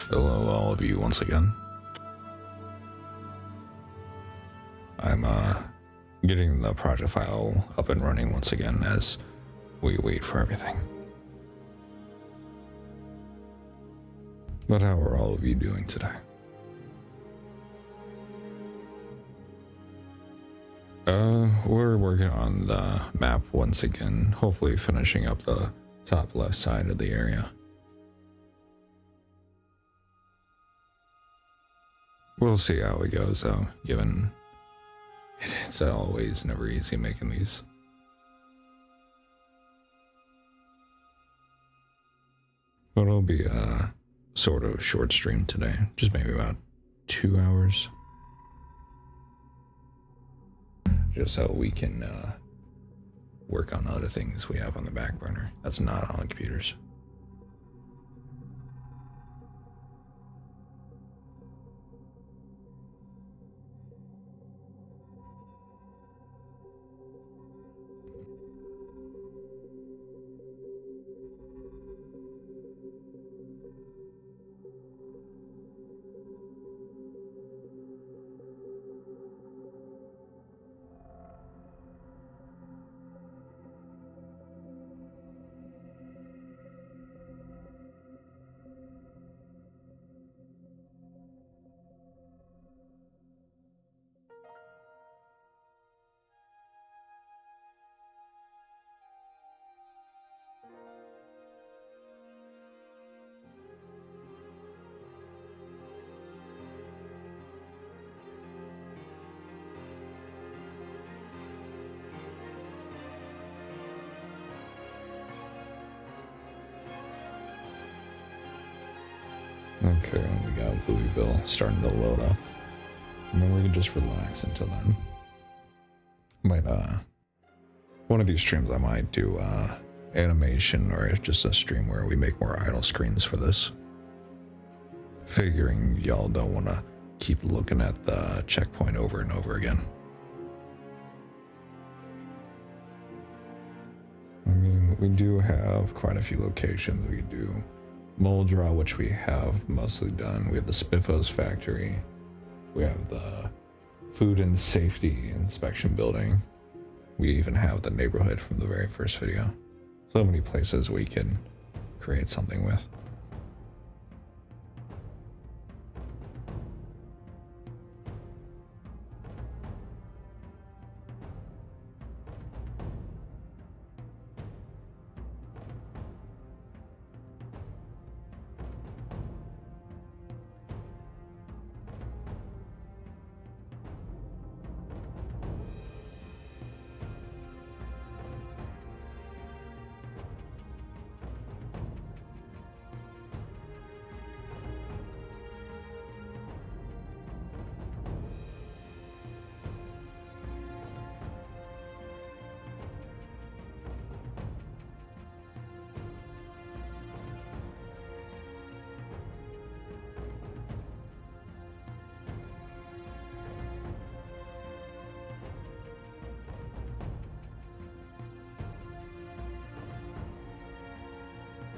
Hello, all of you, once again. I'm getting the project file up and running once again as we wait for everything. But how are all of you doing today? We're working on the map once again, hopefully finishing up the top left side of the area. We'll see how it goes though, given it's always never easy making these. But it'll be a sort of short stream today, just maybe about 2 hours. Just so we can work on other things we have on the back burner that's not on computers. Okay, we got Louisville starting to load up. And then we can just relax until then. Might, one of these streams I might do, animation or just a stream where we make more idle screens for this. Figuring y'all don't want to keep looking at the checkpoint over and over again. I mean, we do have quite a few locations we do. Muldra, which we have mostly done. We have the Spiffos factory. We have the food and safety inspection building. We even have the neighborhood from the very first video. So many places we can create something with.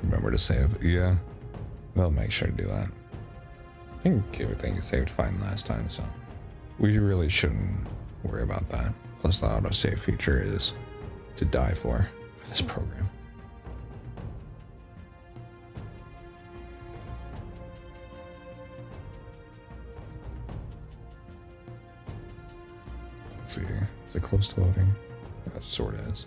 Remember to save? Yeah, they'll make sure to do that. I think everything is saved fine last time, so we really shouldn't worry about that. Plus the autosave feature is to die for this program. Let's see, is it close to loading? That sort of is.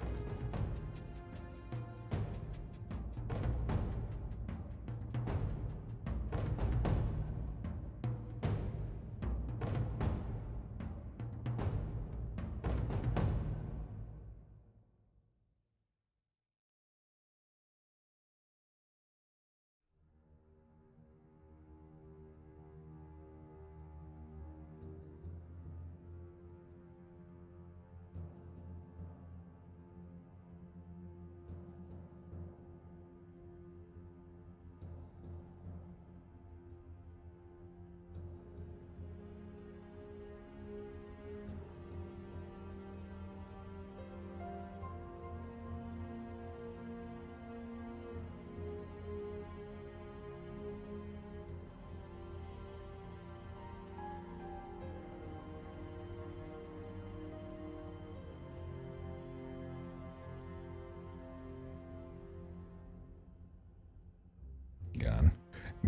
God.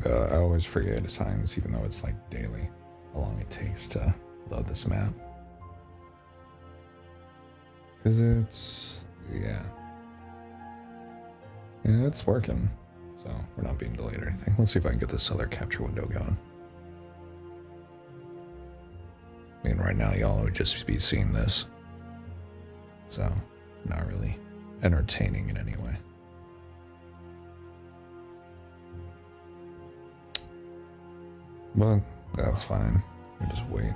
I always forget at times, even though it's like daily, how long it takes to load this map. Is it? Yeah. Yeah, it's working. So we're not being delayed or anything. Let's see if I can get this other capture window going. I mean, right now y'all would just be seeing this. So, not really entertaining in any way. But that's fine. We just wait.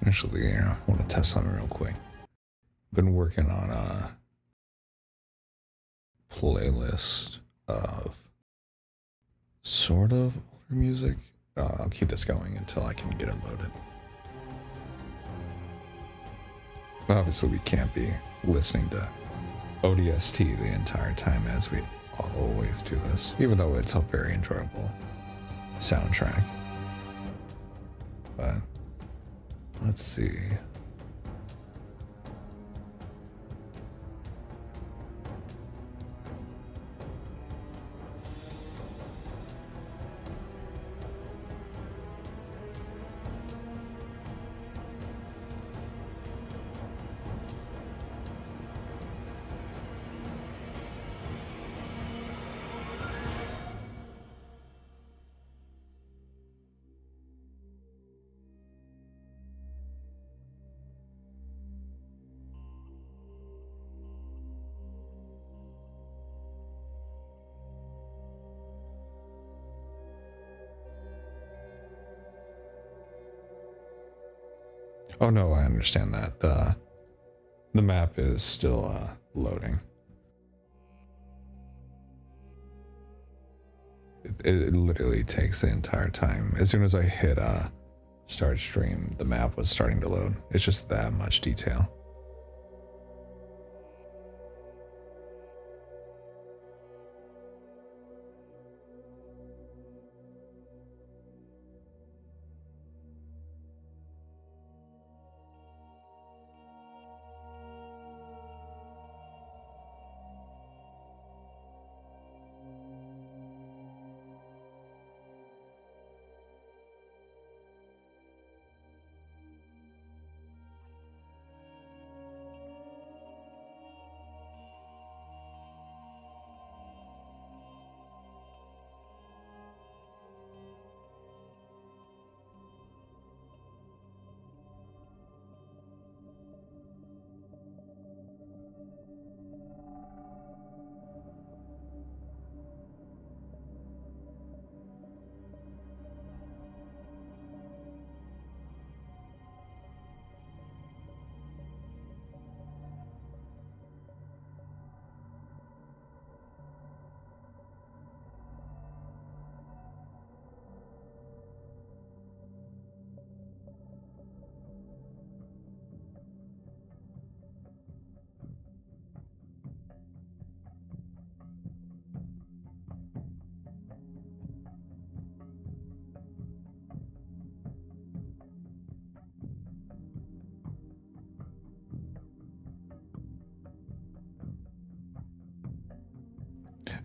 Actually, I want to test something real quick. Been working on a playlist of sort of older music. I'll keep this going until I can get it loaded. Obviously, we can't be listening to ODST the entire time as we always do this, even though it's a very enjoyable soundtrack. But let's see. Oh no, I understand that. The map is still loading. It literally takes the entire time. As soon as I hit start stream, the map was starting to load. It's just that much detail.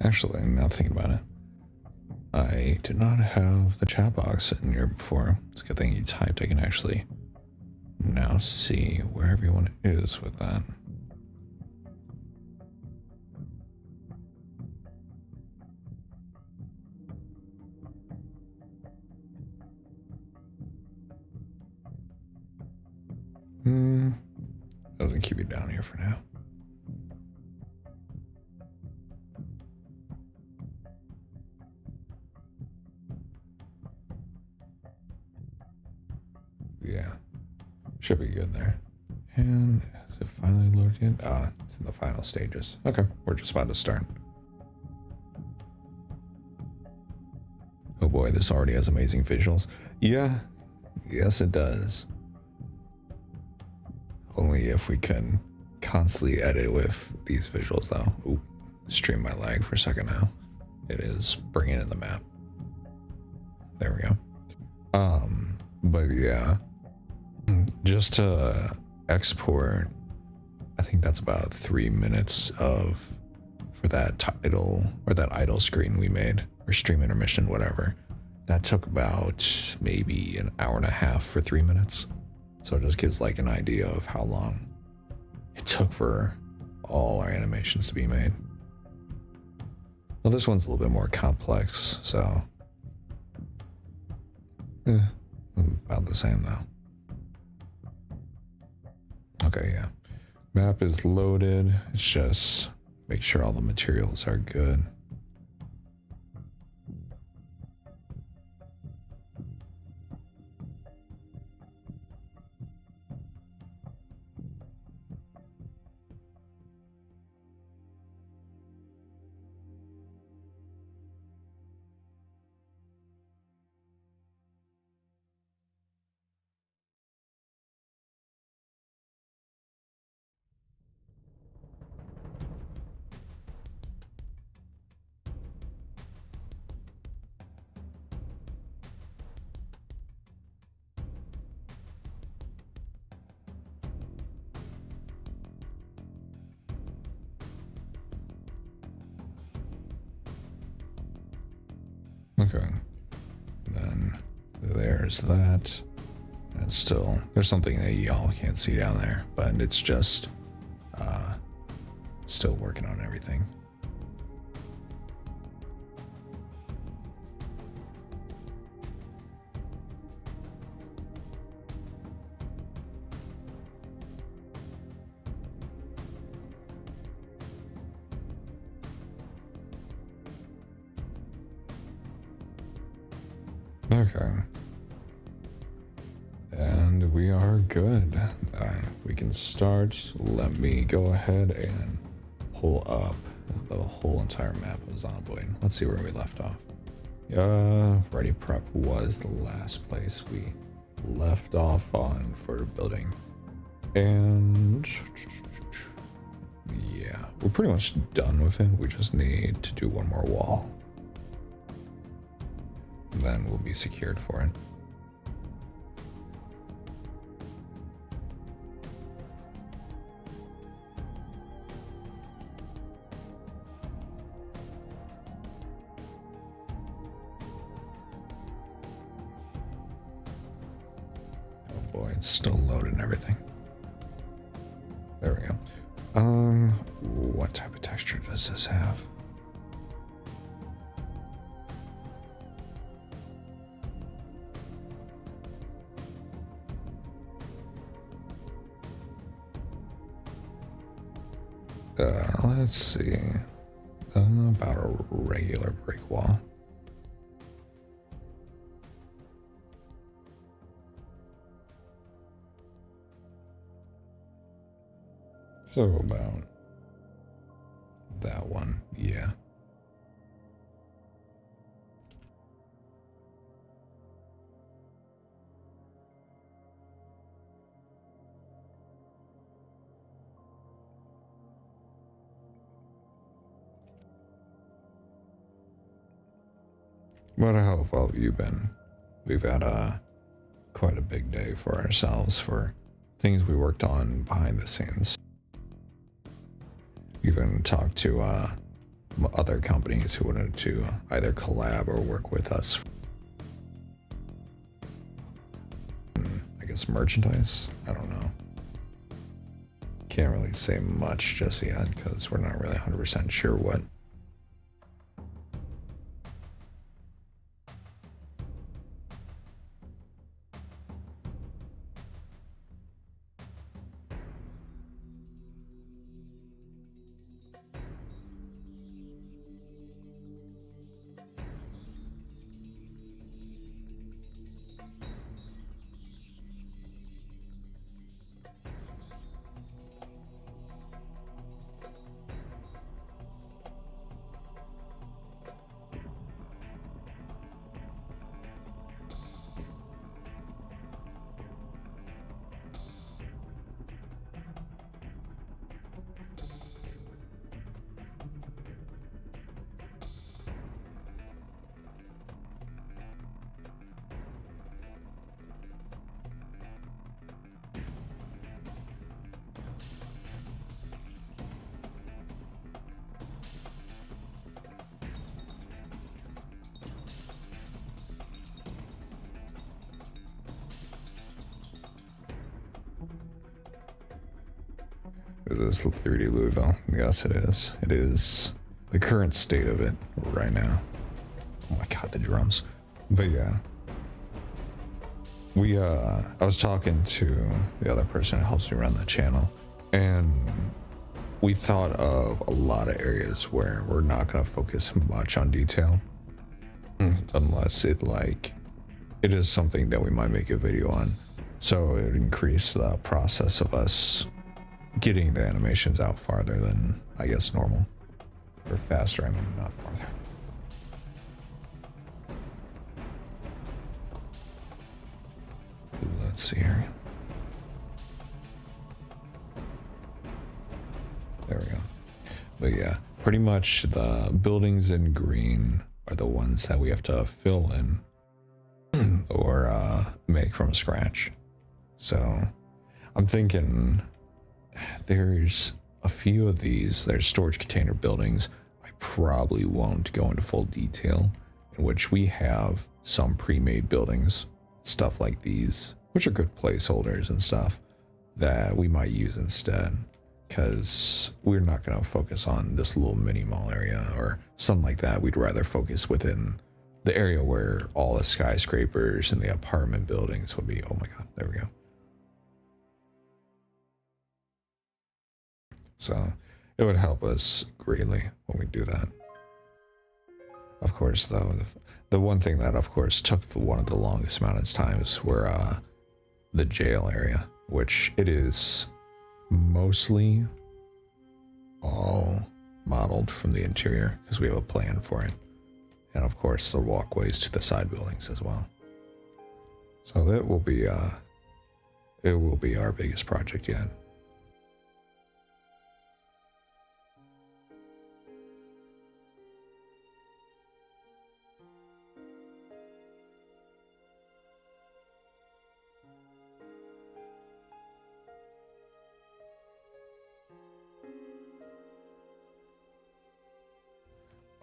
Actually, now thinking about it, I did not have the chat box in here before. It's a good thing you typed. I can actually now see where everyone is with that. gonna keep you down here for now. Yeah, should be good there. And is it finally loaded in? Ah, it's in the final stages. Okay, we're just about to start. Oh boy, this already has amazing visuals. Yeah, yes it does. Only if we can constantly edit with these visuals though. Ooh, stream my lag for a second now. It is bringing in the map. There we go. But yeah, just to export, I think that's about 3 minutes for that title or that idle screen we made, or stream intermission, whatever. That took about maybe an hour and a half for 3 minutes. So it just gives like an idea of how long it took for all our animations to be made. Well, this one's a little bit more complex, so about the same though. Okay, yeah. Map is loaded. It's just make sure all the materials are good. Okay. And then there's that. And still, there's something that y'all can't see down there, but it's just still working on everything. Okay. And we are good. We can start. Let me go ahead and pull up the whole entire map of Zomboid. Let's see where we left off. Ready Prep was the last place we left off on for building. And yeah, we're pretty much done with it. We just need to do one more wall. Then we'll be secured for it. Oh boy, it's still loading everything. There we go. What type of texture does this have? Let's see. About a regular brick wall. So about that one, yeah. But how well have you been? We've had quite a big day for ourselves for things we worked on behind the scenes. Even talked to other companies who wanted to either collab or work with us. I guess merchandise? I don't know. Can't really say much just yet because we're not really 100% sure what. Is this 3D Louisville? Yes, it is. It is the current state of it right now. Oh my god, the drums. But yeah. I was talking to the other person who helps me run the channel, and we thought of a lot of areas where we're not going to focus much on detail unless it is something that we might make a video on. So it would increase the process of us getting the animations out farther than, I guess, normal. Or faster, I mean, not farther. Let's see here. There we go. But yeah, pretty much the buildings in green are the ones that we have to fill in or make from scratch. So I'm thinking there's a few of these. There's storage container buildings. I probably won't go into full detail, in which we have some pre-made buildings, stuff like these, which are good placeholders and stuff that we might use instead, because we're not going to focus on this little mini mall area or something like that. We'd rather focus within the area where all the skyscrapers and the apartment buildings will be. Oh my god, there we go. So it would help us greatly when we do that. Of course, though, the one thing that, of course, took one of the longest amount of times were the jail area, which it is mostly all modeled from the interior because we have a plan for it. And of course, the walkways to the side buildings as well. So that will be, it will be our biggest project yet.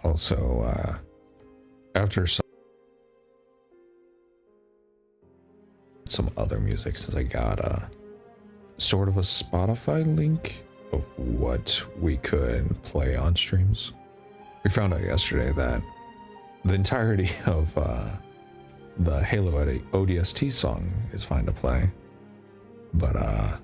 Also, after some other music, since I got sort of a Spotify link of what we could play on streams. We found out yesterday that the entirety of the Halo ODST song is fine to play, but for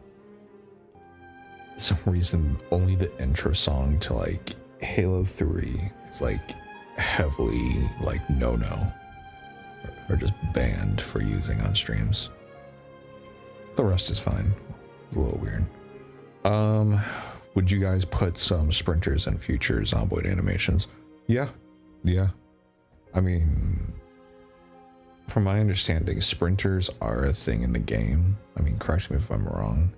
some reason only the intro song to like Halo 3 is like heavily like no or just banned for using on streams. The rest is fine. It's a little weird. Would you guys put some sprinters and future Zomboid animations? Yeah. I mean, from my understanding, sprinters are a thing in the game. I mean, correct me if I'm wrong.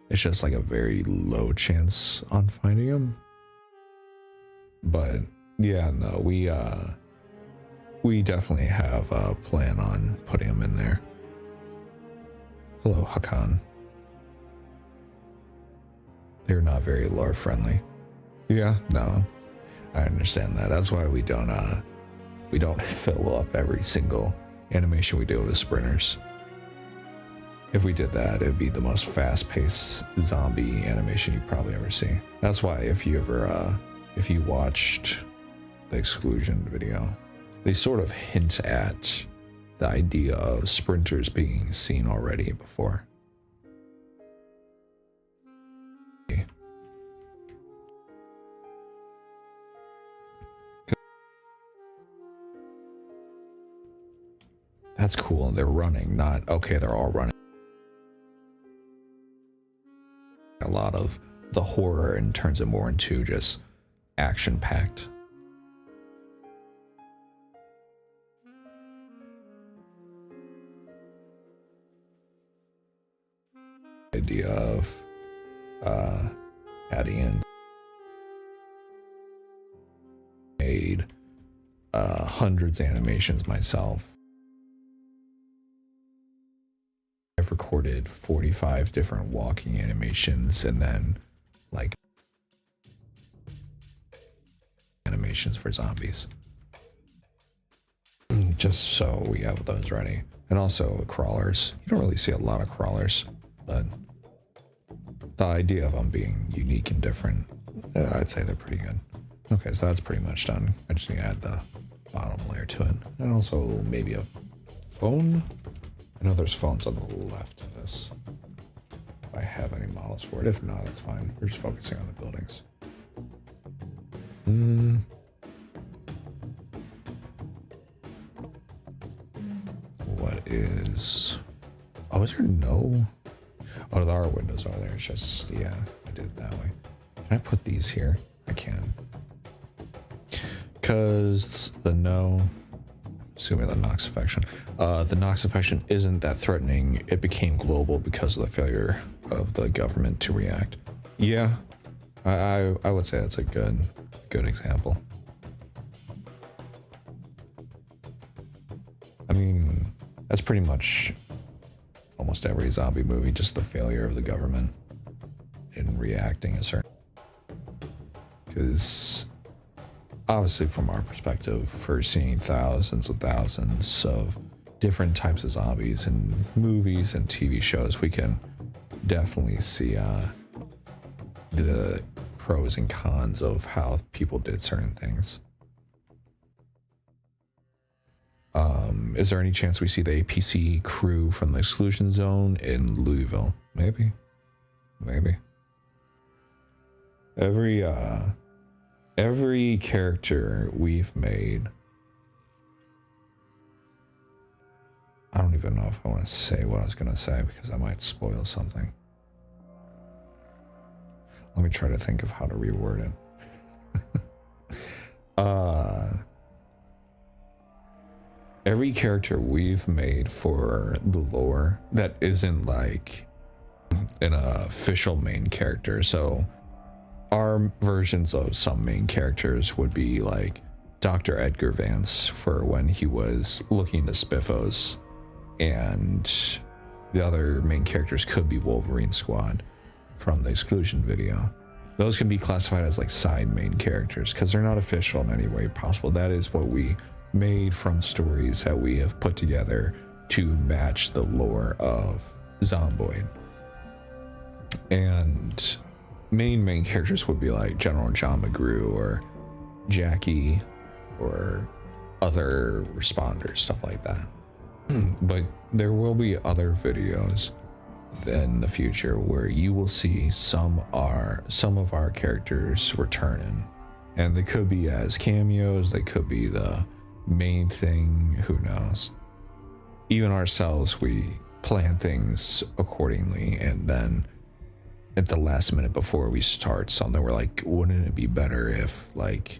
It's just like a very low chance on finding them. But yeah, no, we definitely have a plan on putting them in there. Hello, Hakan. They're not very lore friendly. Yeah, no, I understand that. That's why we don't fill up every single animation we do with sprinters. If we did that, it'd be the most fast-paced zombie animation you'd probably ever see. That's why if you watched the exclusion video, they sort of hint at the idea of sprinters being seen already before. That's cool. They're running, not okay, they're all running. A lot of the horror and turns it more into just action-packed. Idea of adding in made hundreds of animations myself. I've recorded 45 different walking animations and then like animations for zombies, just so we have those ready. And also crawlers. You don't really see a lot of crawlers, but the idea of them being unique and different, I'd say they're pretty good. Okay, so that's pretty much done. I just need to add the bottom layer to it. And also maybe a phone. I know there's phones on the left of this. If I have any models for it. If not, that's fine. We're just focusing on the buildings. What is... Oh, is there no... Oh, there are windows over there. It's just... Yeah, I did it that way. Can I put these here? I can. Because the no... Assuming the Nox affection. The Nox affection isn't that threatening. It became global because of the failure of the government to react. Yeah, I would say that's a good example. I mean, that's pretty much almost every zombie movie, just the failure of the government in reacting a certain... Because obviously from our perspective, for seeing thousands and thousands of different types of zombies in movies and TV shows, we can definitely see the pros and cons of how people did certain things. Is there any chance we see the APC crew from the exclusion zone in Louisville? Maybe. Maybe. Every character we've made, I don't even know if I want to say what I was going to say because I might spoil something. Let me try to think of how to reword it. Every character we've made for the lore that isn't like an official main character, so our versions of some main characters would be like Dr. Edgar Vance for when he was looking to Spiffos, and the other main characters could be Wolverine Squad from the exclusion video. Those can be classified as like side main characters because they're not official in any way possible. That is what we made from stories that we have put together to match the lore of Zomboid. And main characters would be like General John McGrew or Jackie or other responders, stuff like that. But there will be other videos in the future where you will see some of our characters returning, and they could be as cameos, they could be the main thing, who knows. Even ourselves, we plan things accordingly, and then at the last minute before we start something, we're like, wouldn't it be better if like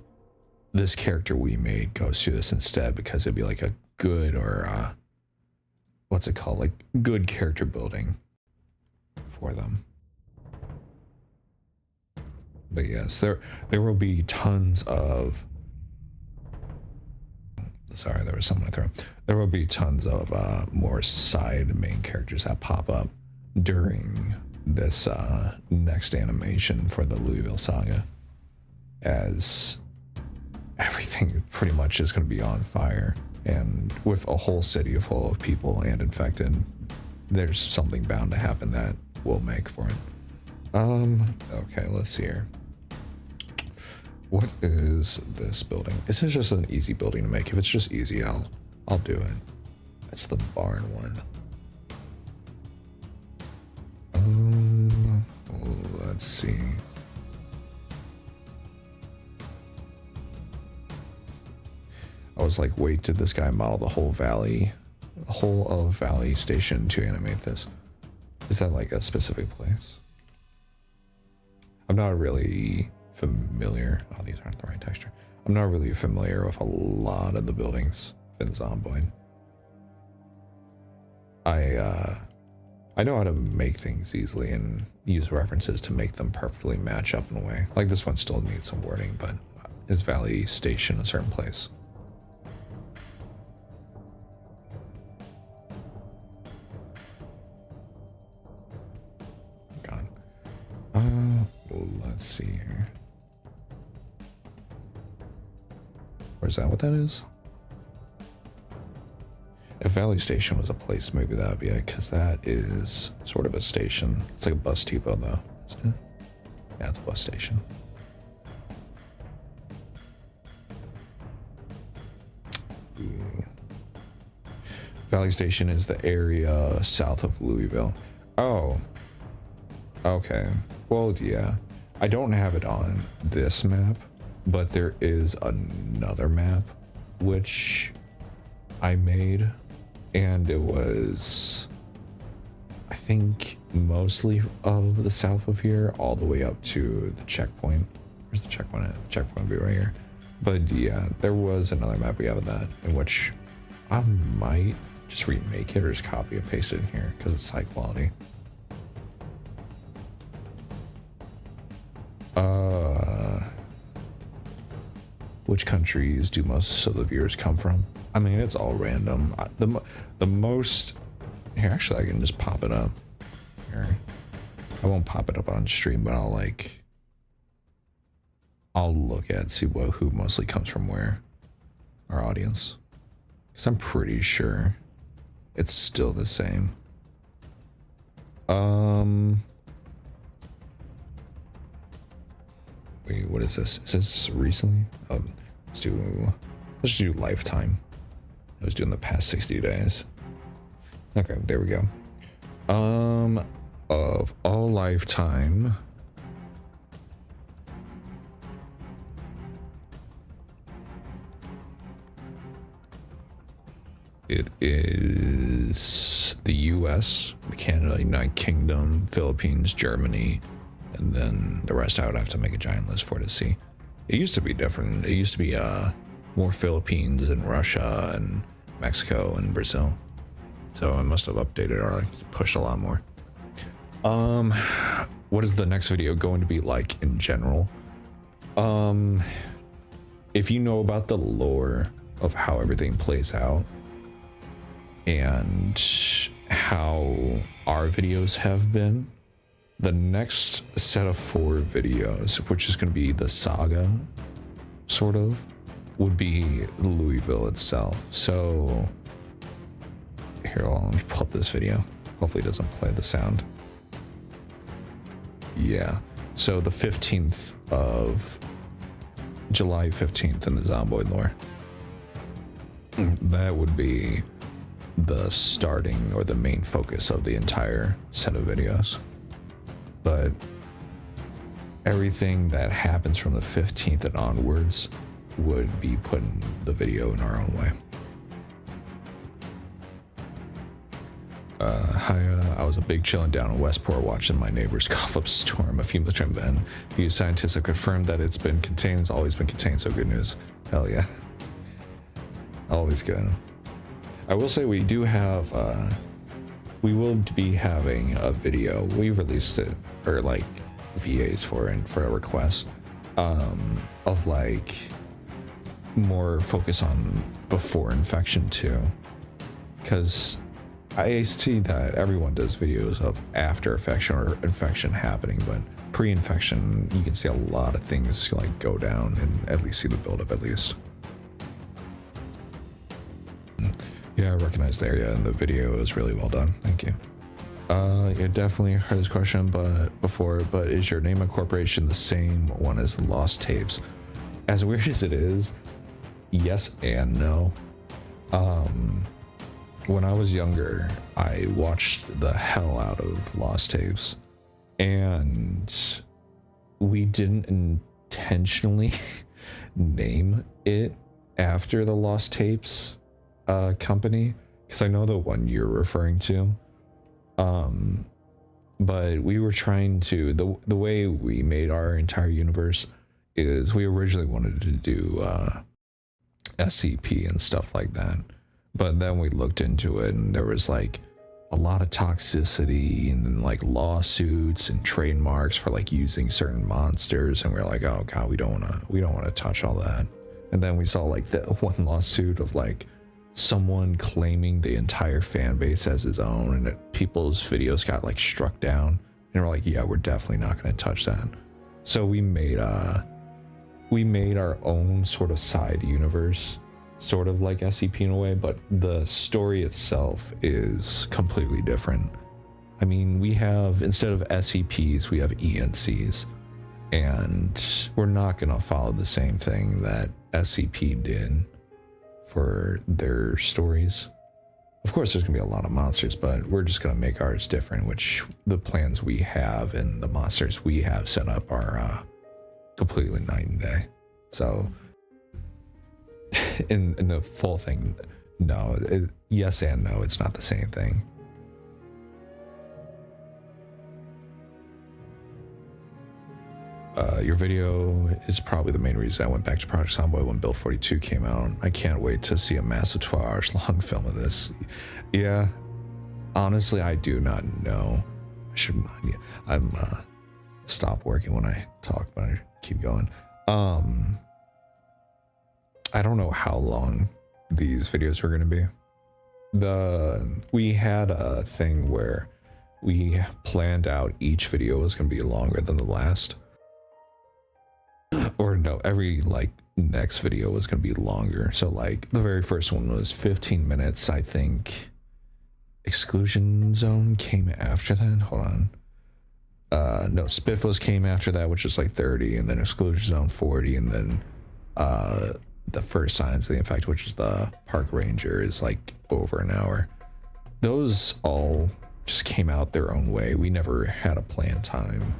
this character we made goes through this instead, because it'd be like a good, or what's it called, like good character building for them. But yes, there will be tons of, sorry, there was someone I threw. There will be tons of more side main characters that pop up during this next animation for the Louisville saga, as everything pretty much is going to be on fire, and with a whole city full of people and infected, there's something bound to happen that we'll make for it. Okay, let's see here. What is this building? This is just an easy building to make. If it's just easy, I'll do it. That's the barn one. Let's see. I was like, wait, did this guy model the whole of Valley Station to animate this? Is that like a specific place? I'm not really familiar. Oh, these aren't the right texture. I'm not really familiar with a lot of the buildings in Zomboid. I know how to make things easily and use references to make them perfectly match up in a way. Like this one still needs some wording, but is Valley Station a certain place? God. Let's see here. Or is that what that is? If Valley Station was a place, maybe that would be it, because that is sort of a station. It's like a bus depot, though. Isn't it? Yeah, it's a bus station. Ooh. Valley Station is the area south of Louisville. Oh. Okay. Well, yeah. I don't have it on this map, but there is another map which I made, and it was, I think, mostly of the south of here all the way up to the checkpoint. Where's the checkpoint at? The checkpoint will be right here. But yeah, there was another map we have of that, in which I might just remake it or just copy and paste it in here because it's high quality. Which countries do most of the viewers come from? I mean, it's all random. The most, here, actually I can just pop it up here. I won't pop it up on stream, but I'll look at, see who mostly comes from where, our audience, because I'm pretty sure it's still the same. Wait, what is this? Is this recently? Let's do lifetime. I was doing the past 60 days. Okay, there we go. Of all lifetime, it is the US, Canada, United Kingdom, Philippines, Germany, and then the rest I would have to make a giant list for to see. It used to be different. It used to be more Philippines and Russia and Mexico and Brazil. So I must have updated or pushed a lot more. What is the next video going to be like in general? If you know about the lore of how everything plays out and how our videos have been, the next set of 4 videos, which is going to be the saga, sort of, would be Louisville itself. So here, let me pull up this video. Hopefully it doesn't play the sound. Yeah, so the 15th of July 15th in the Zomboid lore. That would be the starting or the main focus of the entire set of videos. But everything that happens from the 15th and onwards would be put in the video in our own way. I was a big chilling down in Westport watching my neighbors cough up storm a few months then. Few scientists have confirmed that it's been contained, it's always been contained, so good news. Hell yeah. Always good. I will say we do have, we will be having a video. We released it, or like VAs for a request, of like more focus on before infection too, because I see that everyone does videos of after infection or infection happening, but pre-infection you can see a lot of things like go down and at least see the buildup at least. Yeah, I recognize the area and the video is really well done. Thank you. Yeah, definitely heard this question before, but is your name and corporation the same one as Lost Tapes? As weird as it is, yes and no. When I was younger, I watched the hell out of Lost Tapes, and we didn't intentionally name it after the Lost Tapes company, because I know the one you're referring to. But we were trying to, the way we made our entire universe is we originally wanted to do SCP and stuff like that. But then we looked into it and there was like a lot of toxicity and like lawsuits and trademarks for like using certain monsters, and we're like, oh god, we don't want to touch all that. And then we saw like the one lawsuit of like someone claiming the entire fan base as his own, and people's videos got like struck down, and we're like, yeah, we're definitely not going to touch that. So we made our own sort of side universe, sort of like SCP in a way, but the story itself is completely different. I mean, we have, instead of SCPs, we have ENCs. And we're not going to follow the same thing that SCP did for their stories. Of course, there's going to be a lot of monsters, but we're just going to make ours different, which the plans we have and the monsters we have set up are completely night and day. So, in the full thing, no, yes and no, it's not the same thing. Your video is probably the main reason I went back to Project Zomboid when Build 42 came out. I can't wait to see a massive 12 hours long film of this. Yeah, honestly, I do not know. I should, I'm stop working when I talk, but I keep going. I don't know how long these videos are going to be. We had a thing where we planned out each video was going to be longer than the last. Or no, every like next video was going to be longer. So like the very first one was 15 minutes. I think Exclusion Zone came after that. Hold on. No, Spiffos came after that, which is like 30, and then Exclusion Zone 40, and then the first Signs of the Infected, which is the Park Ranger, is like over an hour. Those all just came out their own way. We never had a planned time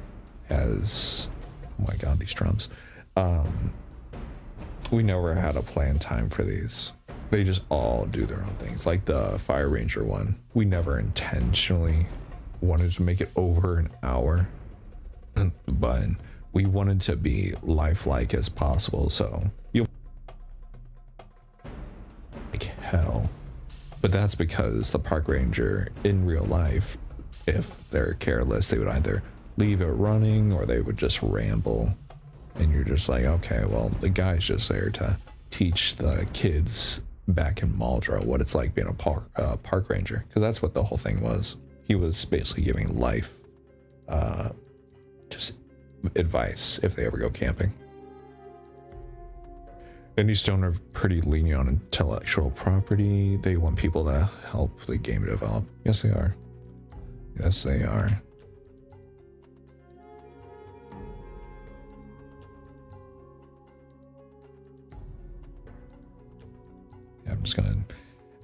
as, oh my god, these drums. We never had a planned time for these. They just all do their own things. Like the Fire Ranger one, we never intentionally wanted to make it over an hour, but we wanted to be lifelike as possible, so you'll like hell. But that's because the Park Ranger in real life, if they're careless, they would either leave it running or they would just ramble, and you're just like, okay, well, the guy's just there to teach the kids back in Maldra what it's like being a park ranger, because that's what the whole thing was. He was basically giving life just advice if they ever go camping. Indystone are pretty lenient on intellectual property. They want people to help the game develop. Yes, they are. Yes, they are. Yeah, I'm just gonna...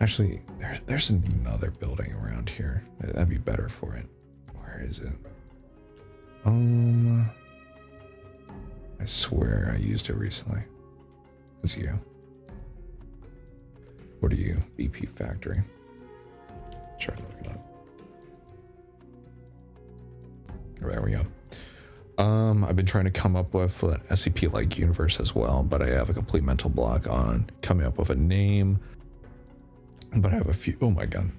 Actually, there's another building around here. That'd be better for it. Where is it? I swear I used it recently. It's you. What are you? BP Factory. Try to look it up. There we go. I've been trying to come up with an SCP-like universe as well, but I have a complete mental block on coming up with a name. But I have a few, oh my god,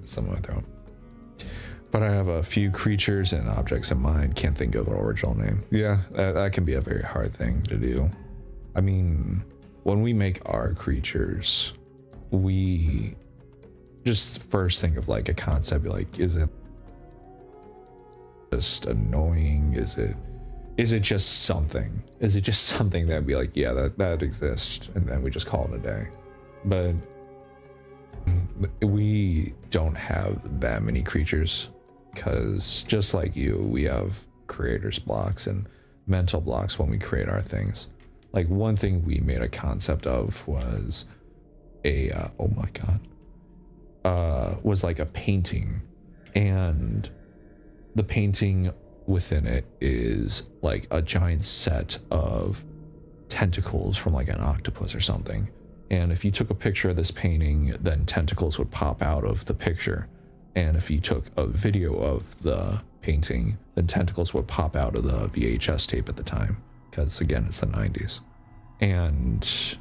some of my throat. But I have a few creatures and objects in mind, can't think of an original name. Yeah, that can be a very hard thing to do. I mean, when we make our creatures, we just first think of like a concept, like, is it just annoying? Is it just something? Is it just something that'd be like, yeah, that exists, and then we just call it a day? But we don't have that many creatures, because just like you, we have creator's blocks and mental blocks when we create our things. Like one thing we made a concept of was a oh my god, was like a painting, and the painting within it is like a giant set of tentacles from like an octopus or something. And if you took a picture of this painting, then tentacles would pop out of the picture. And if you took a video of the painting, then tentacles would pop out of the VHS tape at the time, because again, it's the 90s. And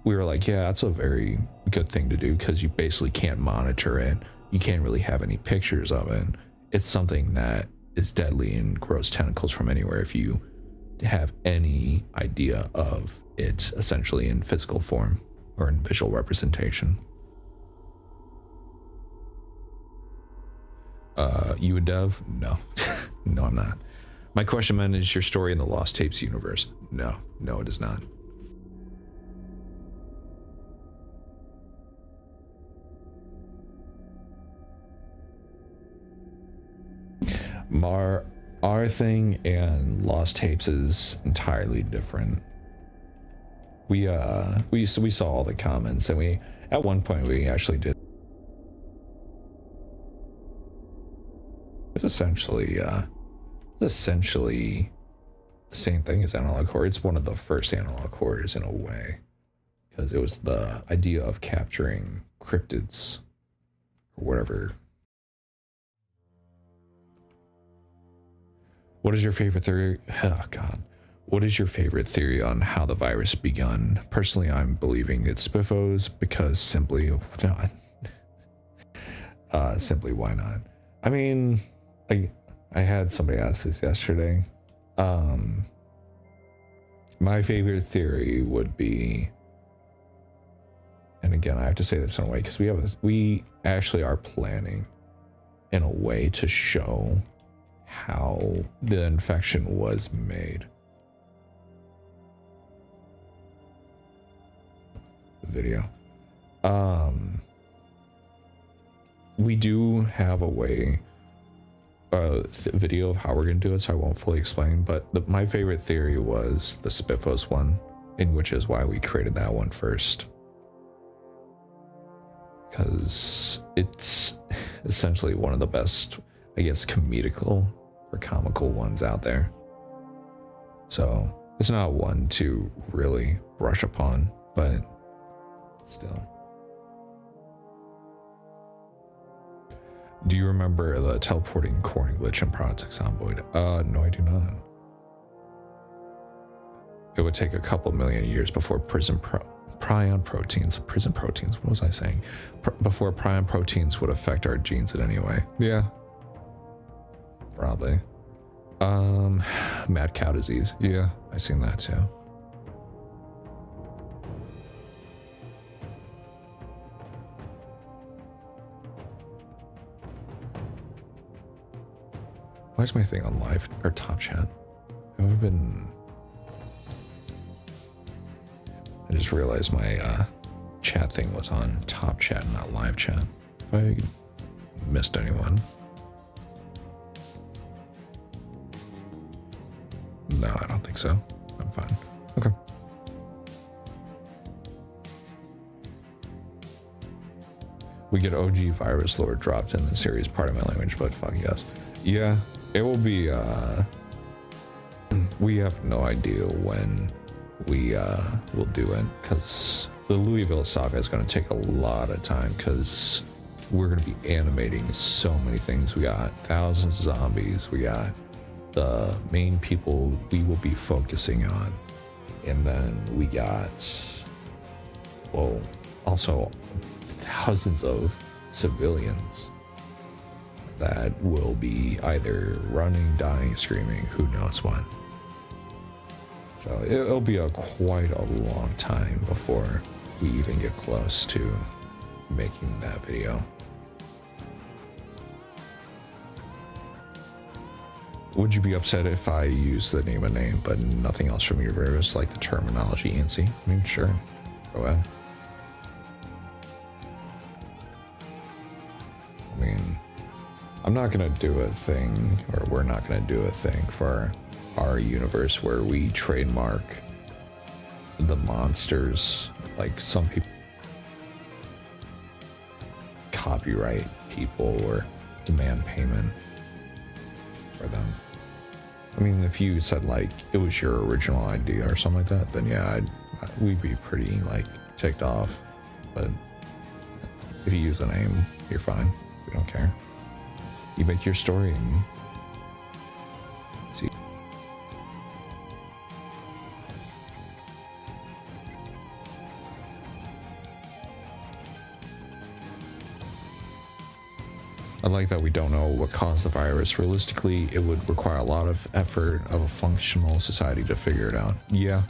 we were like, yeah, that's a very good thing to do, because you basically can't monitor it. You can't really have any pictures of it. It's something that is deadly and grows tentacles from anywhere if you have any idea of it essentially in physical form or in visual representation. You a dev? No. No, I'm not. My question, man, is your story in the Lost Tapes universe? No, it is not. our thing and Lost Tapes is entirely different. We saw all the comments, and we at one point we actually did. It's essentially the same thing as analog horror. It's one of the first analog horrors in a way, because it was the idea of capturing cryptids or whatever. What is your favorite theory? Oh God. What is your favorite theory on how the virus begun? Personally, I'm believing it's Spiffos because simply why not? I mean, I had somebody ask this yesterday. My favorite theory would be, and again, I have to say this in a way because we actually are planning in a way to show how the infection was made. Video. We do have a way, video of how we're gonna do it, so I won't fully explain, but my favorite theory was the Spiffos one, in which is why we created that one first. Because it's essentially one of the best, I guess, comedical or comical ones out there. So it's not one to really brush upon, but still. Do you remember the teleporting corn glitch in Project Zomboid? No, I do not. It would take a couple million years before prion proteins, what was I saying? Before prion proteins would affect our genes in any way. Yeah. Probably. Mad cow disease. Yeah, I seen that too. Why is my thing on live or top chat? Have I been? I just realized my chat thing was on top chat, not live chat. If I missed anyone. No, I don't think so. I'm fine. Okay. We get OG virus lore dropped in the series, part of my language, but fuck yes. Yeah, it will be, we have no idea when we will do it, because the Louisville saga is going to take a lot of time, because we're going to be animating so many things. We got thousands of zombies, we got the main people we will be focusing on, and then we got, well, also thousands of civilians that will be either running, dying, screaming, who knows when. So it'll be quite a long time before we even get close to making that video. Would you be upset if I use the name but nothing else from your various, like the terminology ANSI? I mean, sure, go ahead. I mean, I'm not gonna do a thing, or we're not gonna do a thing for our universe where we trademark the monsters, like some people copyright people or demand payment for them. I mean, if you said like it was your original idea or something like that, then yeah, we'd be pretty like ticked off. But if you use the name, you're fine. We don't care. You make your story and see. I like that we don't know what caused the virus. Realistically, it would require a lot of effort of a functional society to figure it out. Yeah.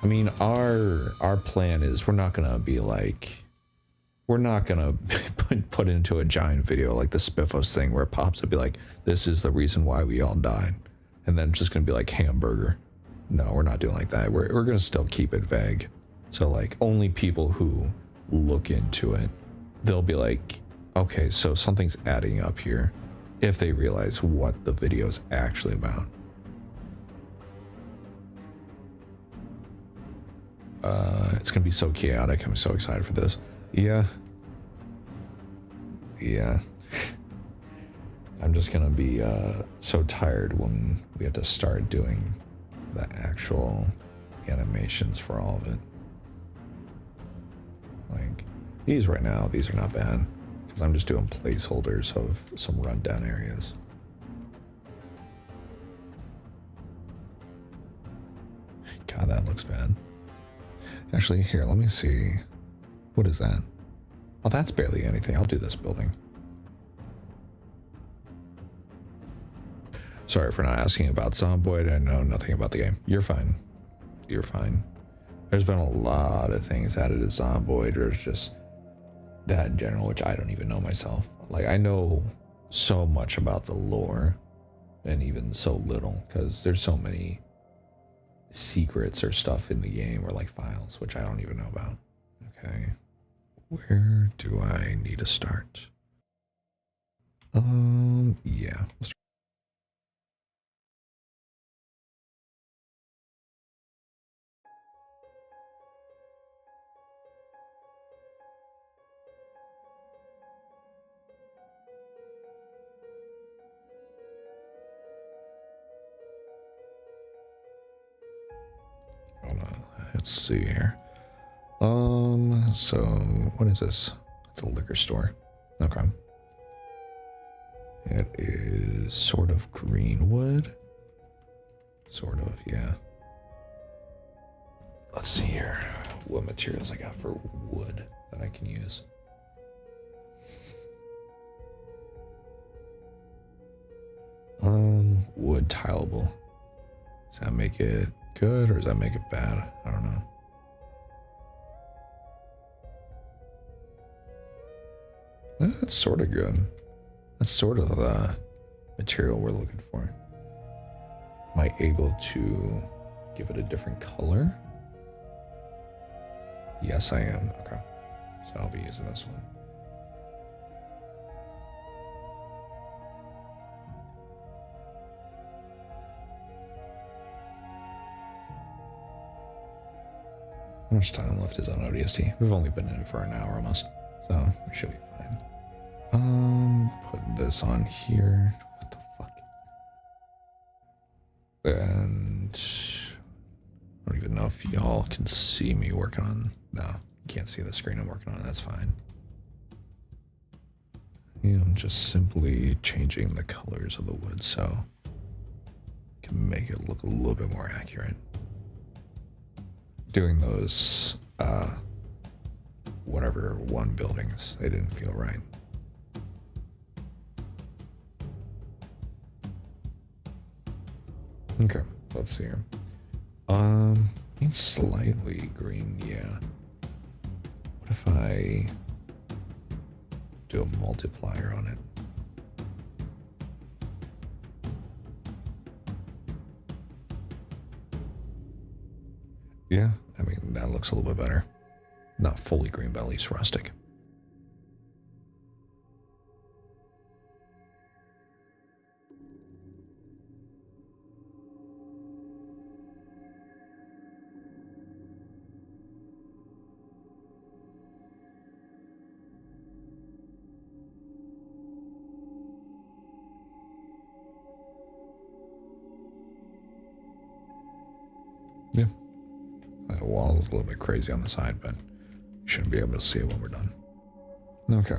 I mean, our plan is we're not gonna be like, we're not gonna put into a giant video like the Spiffos thing where it pops up be like, this is the reason why we all died, and then it's just gonna be like hamburger. No, we're not doing like that. We're gonna still keep it vague. So like only people who look into it, they'll be like, okay, so something's adding up here. if they realize what the video is actually about. It's gonna be so chaotic. I'm so excited for this. Yeah. I'm just gonna be so tired when we have to start doing the actual animations for all of it. Like these right now, these are not bad because I'm just doing placeholders of some rundown areas. God, that looks bad. Actually, here, let me see. What is that? Oh, that's barely anything. I'll do this building. Sorry for not asking about Zomboid. I know nothing about the game. You're fine. You're fine. There's been a lot of things added to Zomboid, or just that in general, which I don't even know myself. Like, I know so much about the lore, and even so little, because there's so many secrets or stuff in the game, or like files, which I don't even know about. Okay. Where do I need to start? Yeah. Hold on. Let's see here. So what is this? It's a liquor store. Okay. It is sort of green wood. Sort of, yeah. Let's see here. What materials I got for wood that I can use. Wood tileable. Does that make it good or does that make it bad? I don't know. That's sort of good. That's sort of the material we're looking for. Am I able to give it a different color? Yes, I am. Okay. So I'll be using this one. How much time left is on ODST? We've only been in it for an hour almost, so we should be fine. Put this on here. What the fuck? And I don't even know if y'all can see me working on. No, you can't see the screen I'm working on. That's fine. And just simply changing the colors of the wood so I can make it look a little bit more accurate. Doing those whatever one buildings, they didn't feel right. Okay, let's see here. It's slightly green, yeah. What if I do a multiplier on it? Yeah, I mean, that looks a little bit better. Not fully green, but at least rustic. Yeah. The wall is a little bit crazy on the side, but you shouldn't be able to see it when we're done. Okay.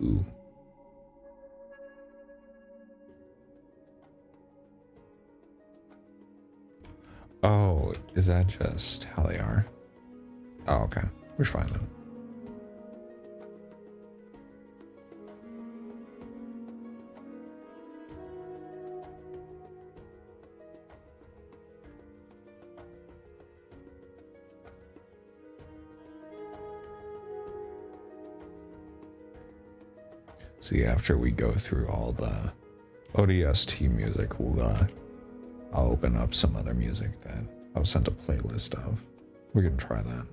Ooh. Oh, is that just how they are? Oh, okay. We're fine then. See, after we go through all the ODST music, I'll open up some other music that I'll send a playlist of. We can try that.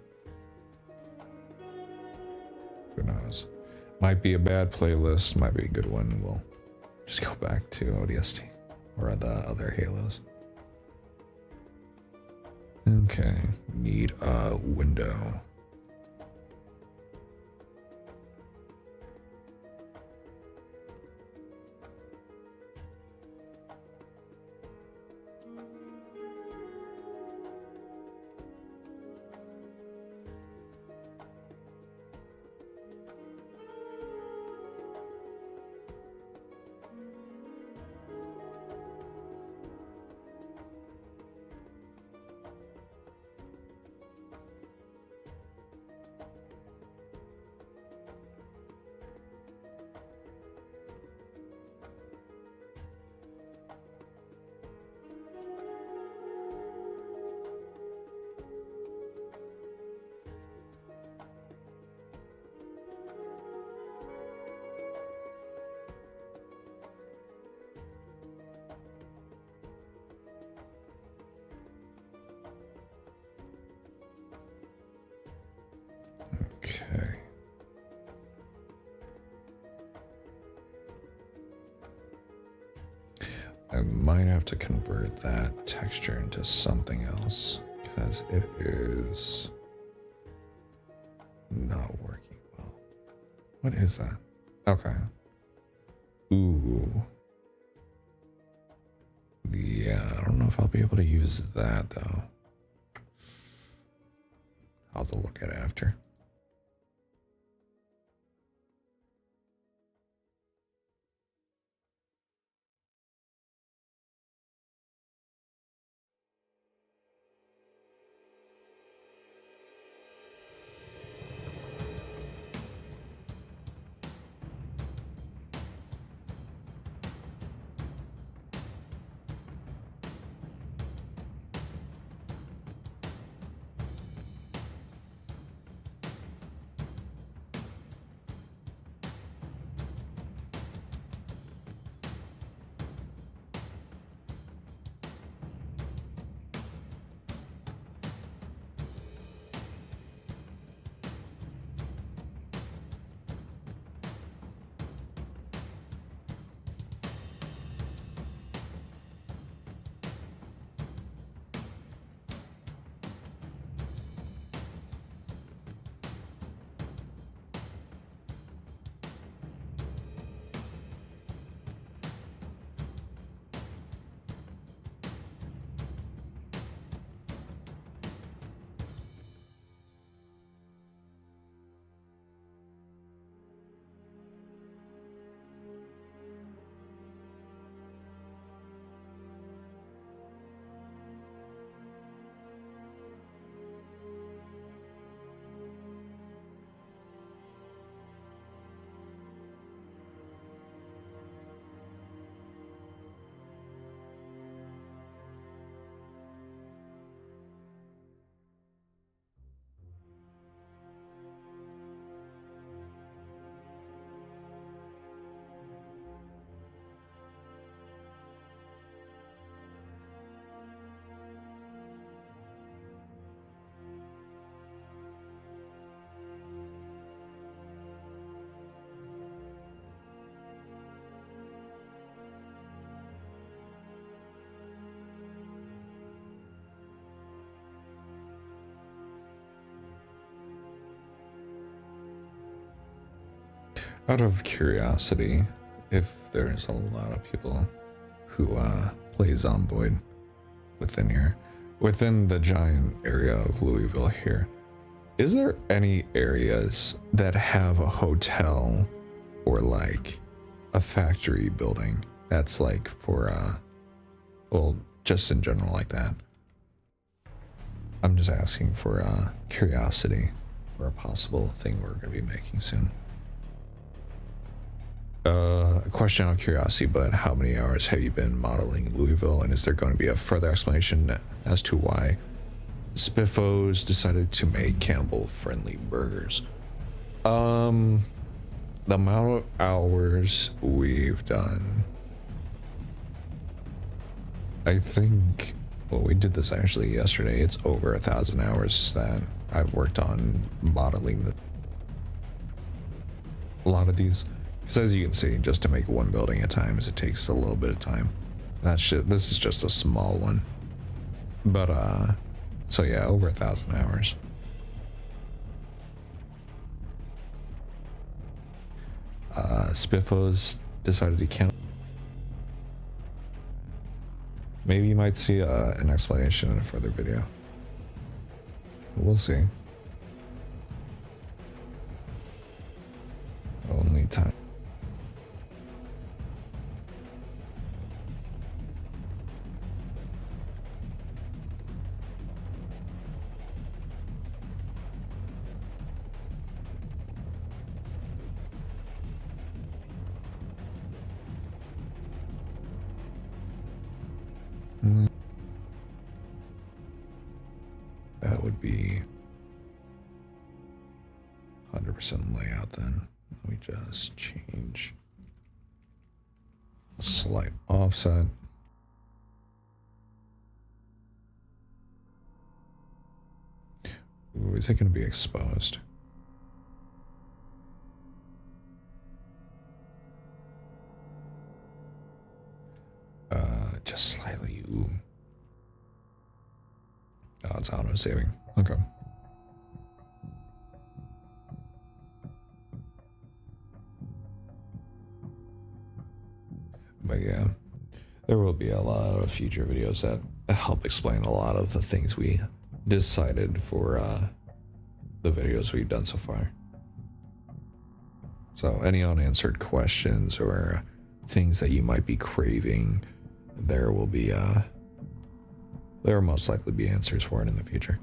Who knows? Might be a bad playlist, might be a good one. We'll just go back to ODST or the other Halos. Okay, need a window. Okay. I might have to convert that texture into something else because it is not working well. What is that? Okay. Ooh. Yeah, I don't know if I'll be able to use that though. I'll have to look at it after. Out of curiosity, if there's a lot of people who play Zomboid within here, within the giant area of Louisville here, is there any areas that have a hotel or like a factory building that's like for well, just in general like that? I'm just asking for curiosity for a possible thing we're going to be making soon. A question out of curiosity, but how many hours have you been modeling Louisville, and is there going to be a further explanation as to why Spiffos decided to make cannibal-friendly burgers? The amount of hours we've done, I think Well, we did this actually yesterday. It's over 1,000 hours that I've worked on modeling a lot of these. Because as you can see, just to make one building at times, it takes a little bit of time. This is just a small one. But, so yeah, over 1,000 hours. Spiffos decided to count. Maybe you might see an explanation in a further video. We'll see. Only time. That would be 100% layout then. Let me just change a slight offset. Ooh, is it going to be exposed? Just slightly. Ooh. Oh, it's auto saving. Okay. But yeah, there will be a lot of future videos that help explain a lot of the things we decided for the videos we've done so far. So any unanswered questions or things that you might be craving, there will be there will most likely be answers for it in the future.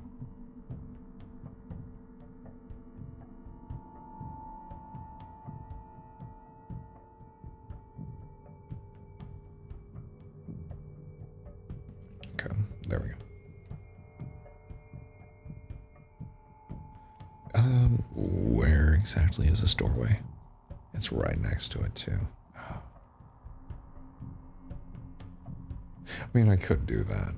Okay, there we go. Where exactly is this doorway? It's right next to it too. I mean, I could do that.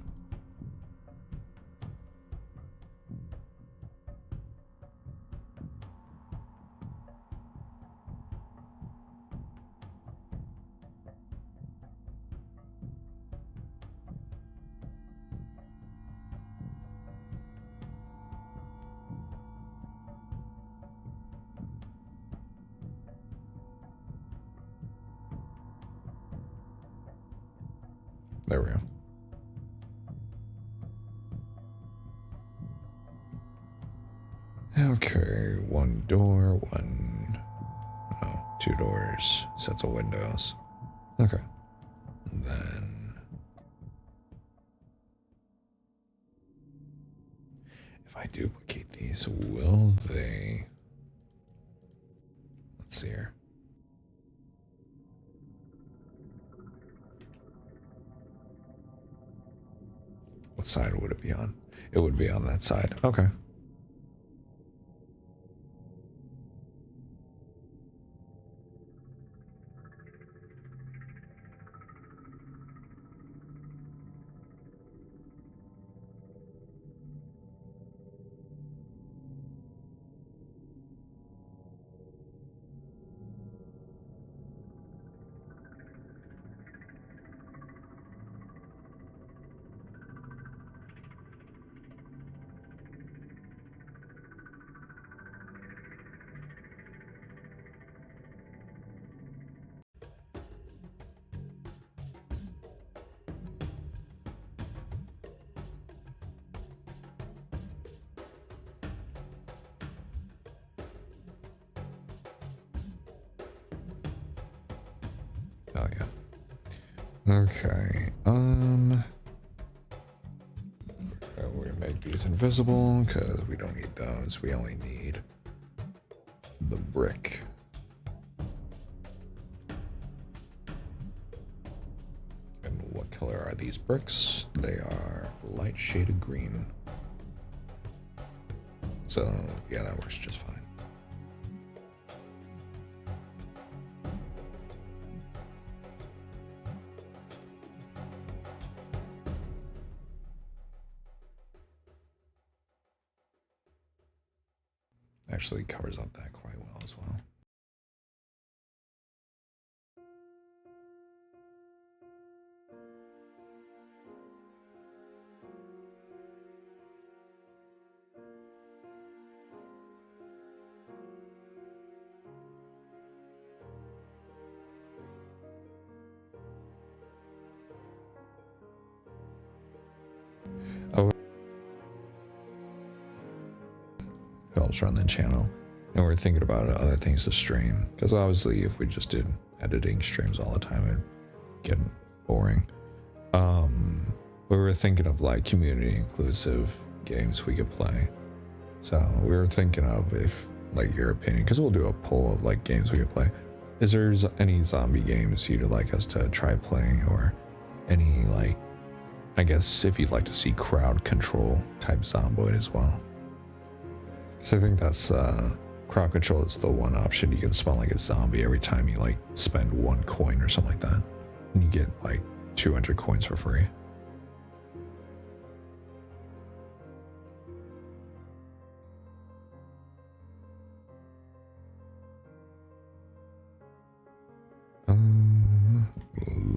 There we go. Okay, one door, two doors, sets of windows. Okay. And then if I duplicate these, will they? Let's see here. What side would it be on? It would be on that side. Okay. Oh yeah. Okay. We're gonna make these invisible because we don't need those. We only need the brick. And what color are these bricks? They are light shaded green. So yeah, that works just fine. actually covers up that quite well as well. Oh, helps run the channel, and we're thinking about other things to stream, because obviously if we just did editing streams all the time, it'd get boring. We were thinking of like community inclusive games we could play. So we were thinking of, if like your opinion, because we'll do a poll of like games we could play. Is there any zombie games you'd like us to try playing, or any, like, I guess if you'd like to see crowd control type Zomboid as well? So I think that's crowd control is the one option. You can spawn like a zombie every time you like spend 1 coin or something like that, and you get like 200 coins for free.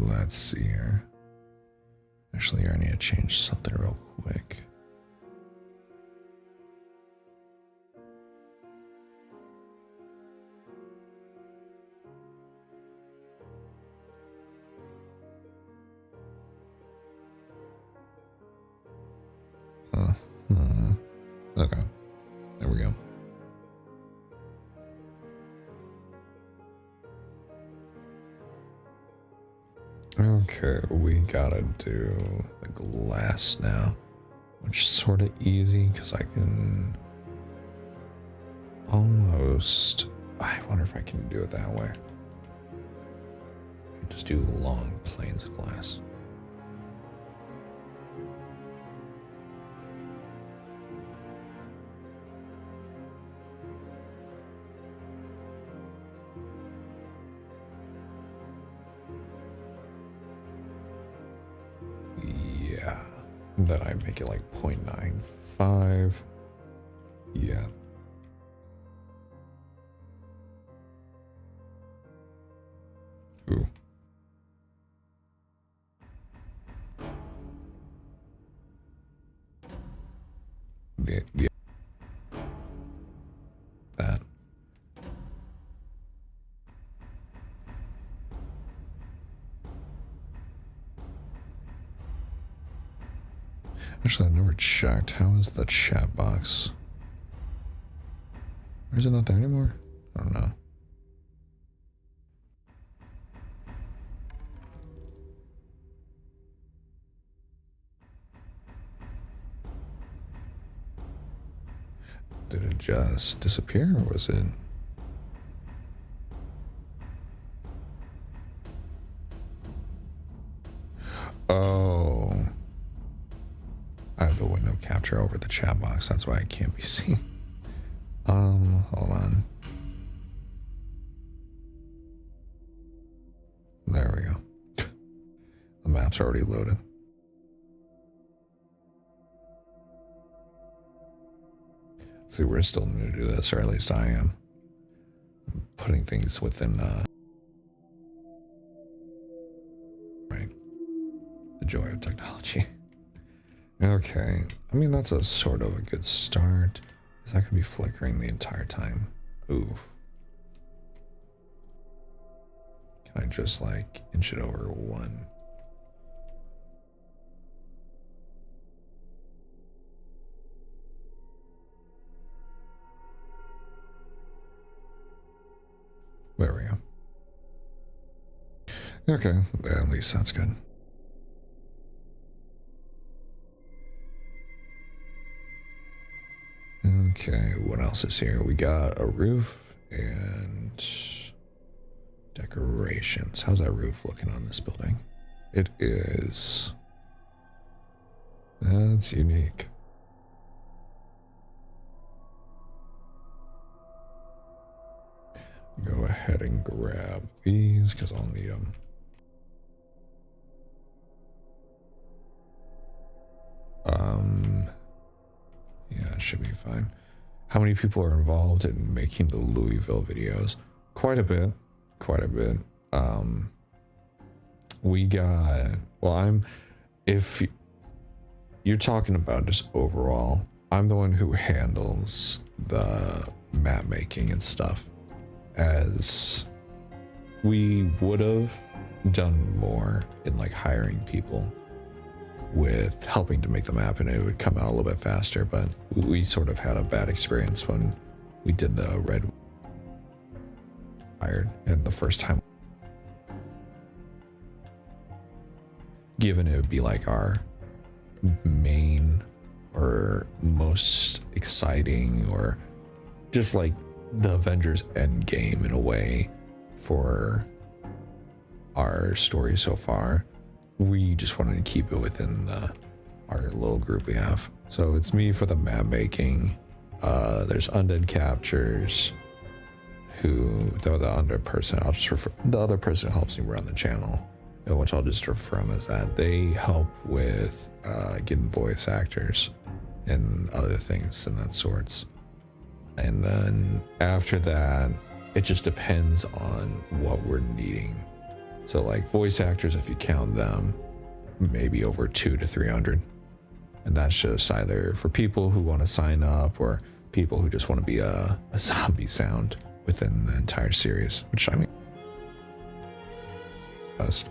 Let's see here. Actually, I need to change something real quick. Okay, there we go. Okay, we gotta do the glass now, which is sort of easy because I can almost, I wonder if I can do it that way. Just do long planes of glass. Yeah, then I make it like 0.95. Yeah. Ooh. Yeah. That. Actually, I've never checked. How is the chat box? Or is it not there anymore? I don't know. Did it just disappear, or was it? Oh. I have the window capture over the chat box, that's why I can't be seen. Hold on. There we go. The map's already loaded. See, we're still new to this, or at least I am. I'm putting things within, right. The joy of technology. Okay, I mean, that's a sort of a good start. Is that gonna be flickering the entire time? Oof. Can I just like inch it over 1? There we go. Okay, at least that's good. Okay, what else is here? We got a roof and decorations. How's that roof looking on this building? It is. That's unique. Go ahead and grab these because I'll need them. Yeah, it should be fine. how many people are involved in making the Louisville videos? Quite a bit, quite a bit. We got, well, if you're talking about just overall, I'm the one who handles the map making and stuff, as we would have done more in like hiring people with helping to make the map, and it would come out a little bit faster, but we sort of had a bad experience when we did the red hired, and the first time given it would be like our main or most exciting, or just like the Avengers Endgame in a way for our story so far. We just wanted to keep it within our little group we have. So it's me for the map making. There's Undead Captures, who the other person, I'll just refer, the other person who helps me run the channel, which I'll just refer them as that. They help with getting voice actors and other things and that sorts. And then after that, it just depends on what we're needing. So like voice actors, if you count them, maybe over 200 to 300. And that's just either for people who want to sign up or people who just want to be a zombie sound within the entire series, which I mean, does.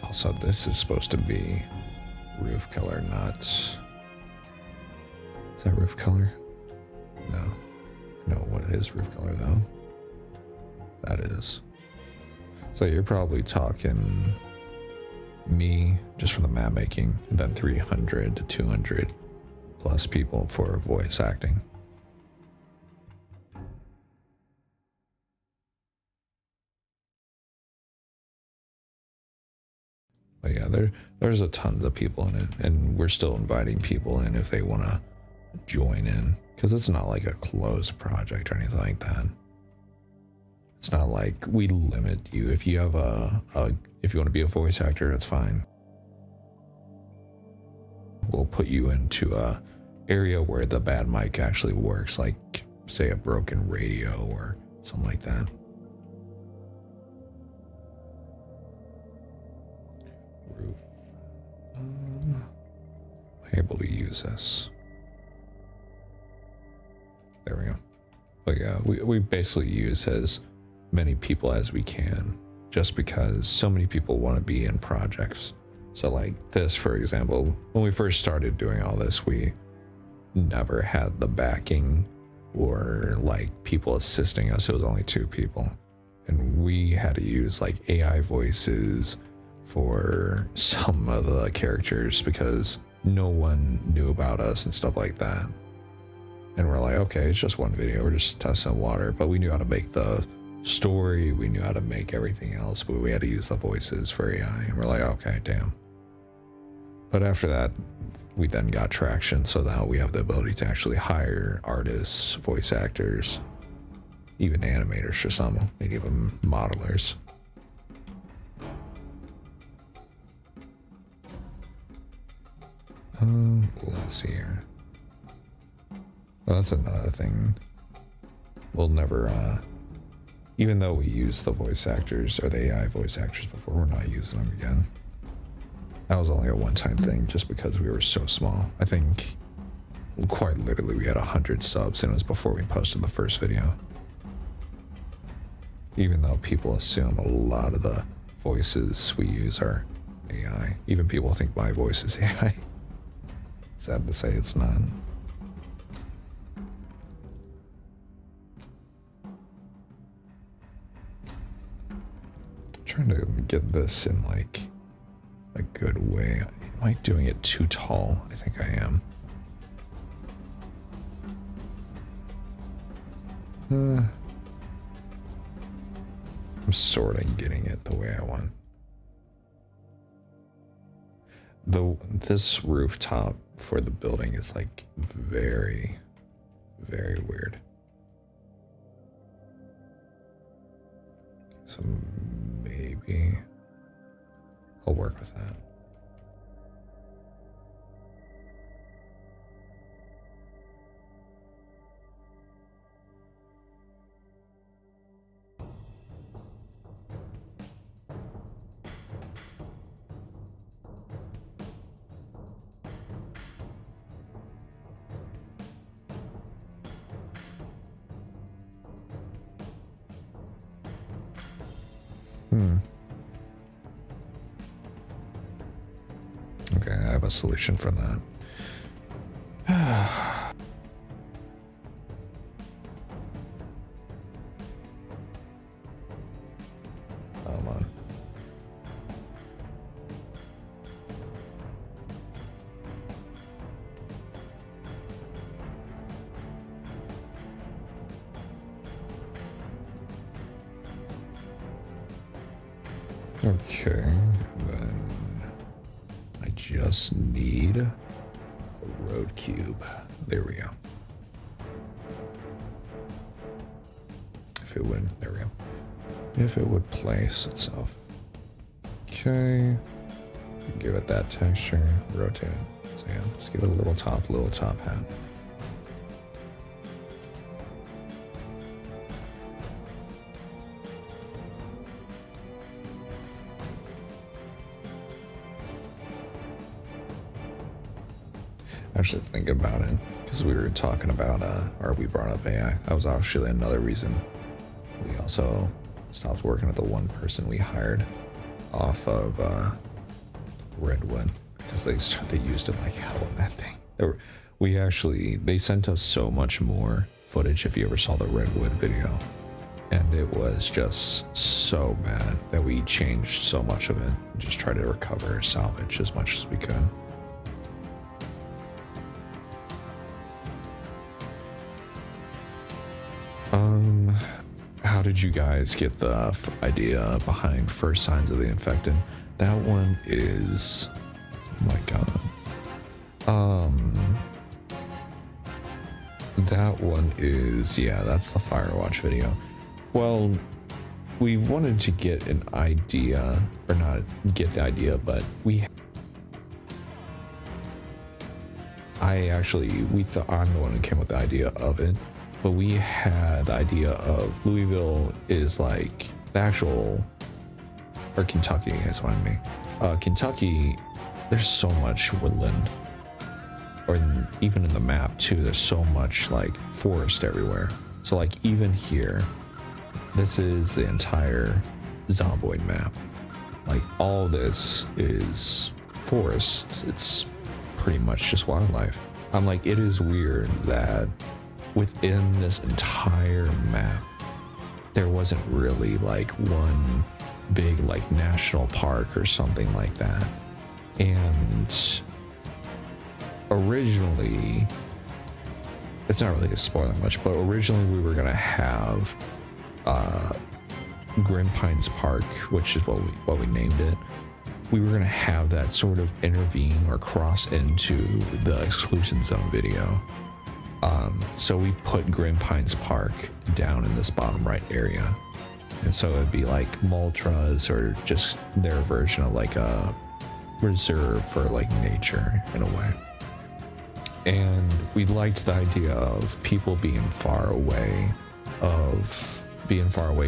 Also, this is supposed to be roof color, not... Is that roof color? No. No, what it is roof color though. That is. So you're probably talking me just for the map making, and then 300 to 200 plus people for voice acting. But yeah, there's a tons of people in it, and we're still inviting people in if they want to join in, because it's not like a closed project or anything like that. It's not like we limit you. If you have if you want to be a voice actor, that's fine. We'll put you into a area where the bad mic actually works, like say a broken radio or something like that. Roof. Am I able to use this? There we go. But yeah, we basically use as many people as we can, just because so many people want to be in projects. So like this, for example, when we first started doing all this, we never had the backing or like people assisting us. It was only 2 people, and we had to use like AI voices for some of the characters because no one knew about us and stuff like that. And we're like, okay, it's just one video, we're just testing water. But we knew how to make the story, we knew how to make everything else, but we had to use the voices for AI. And we're like, okay, damn. But after that, we then got traction, so now we have the ability to actually hire artists, voice actors, even animators for some, maybe even modelers. Let's see here. Well, that's another thing. We'll never, even though we use the voice actors or the AI voice actors before, we're not using them again. That was only a one-time thing just because we were so small. I think quite literally we had 100 subs, and it was before we posted the first video. Even though people assume a lot of the voices we use are AI. Even people think my voice is AI. Sad to say it's not. I'm trying to get this in like a good way. Am I doing it too tall? I think I am. I'm sort of getting it the way I want. This rooftop for the building is like very, very weird. So maybe I'll work with that. Okay, I have a solution for that. Come on. Okay, then I just need a road cube. There we go. If it would, there we go. If it would place itself. Okay. Give it that texture, rotate it. So yeah, just give it a little top hat. Actually thinking about it, because we were talking about, or we brought up AI. That was actually another reason we also stopped working with the one person we hired off of Redwood, because they used it like hell in that thing. They sent us so much more footage if you ever saw the Redwood video, and it was just so bad that we changed so much of it and just tried to recover or salvage as much as we could. How did you guys get the idea behind First Signs of the Infected? That one is, oh my god. That one is, yeah, that's the Firewatch video. Well, we wanted to get an idea, or not get the idea, but we thought I'm the one who came with the idea of it. But we had the idea of Louisville is like the actual, or Kentucky is what I mean. Kentucky, there's so much woodland, or even in the map too, there's so much like forest everywhere. So like even here, this is the entire Zomboid map. Like all this is forest. It's pretty much just wildlife. I'm like, it is weird that within this entire map, there wasn't really like one big like national park or something like that. And originally, it's not really spoiling much, but originally we were gonna have Grim Pines Park, which is what we named it. We were gonna have that sort of intervene or cross into the exclusion zone video. So we put Grim Pines Park down in this bottom right area. And so it'd be like Maltras, or just their version of like a reserve for like nature in a way. And we liked the idea of people being far away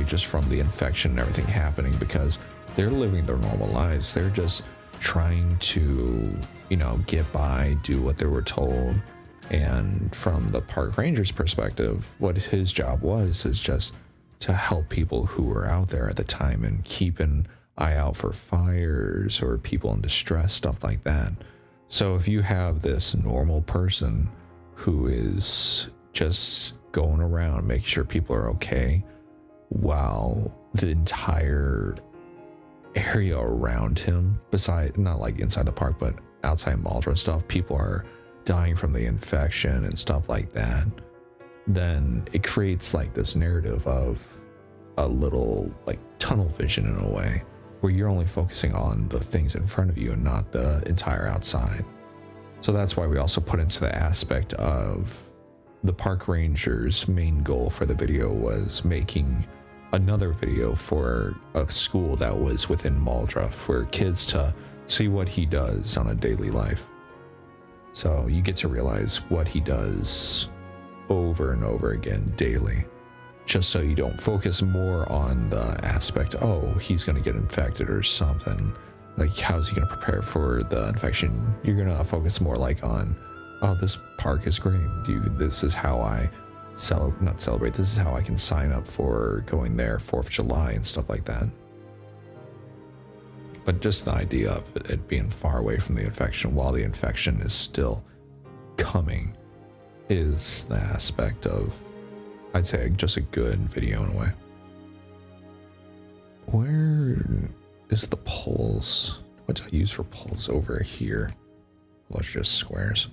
just from the infection and everything happening, because they're living their normal lives. They're just trying to, get by, do what they were told. And from the park ranger's perspective, what his job is just to help people who were out there at the time and keep an eye out for fires or people in distress, stuff like that. So if you have this normal person who is just going around making sure people are okay, while the entire area around him, beside, not like inside the park, but outside Maldra stuff, people are dying from the infection and stuff like that, then it creates like this narrative of a little like tunnel vision in a way, where you're only focusing on the things in front of you and not the entire outside. So that's why we also put into the aspect of the park ranger's main goal for the video was making another video for a school that was within Maldra, for kids to see what he does on a daily life. So you get to realize what he does over and over again daily, just so you don't focus more on the aspect, oh, he's going to get infected or something. Like, how's he going to prepare for the infection? You're going to focus more like on, oh, this park is great. This is how I this is how I can sign up for going there 4th of July and stuff like that. but just the idea of it being far away from the infection while the infection is still coming is the aspect of, I'd say, just a good video in a way. Where is the poles? What do I use for poles over here? Well, it's just squares.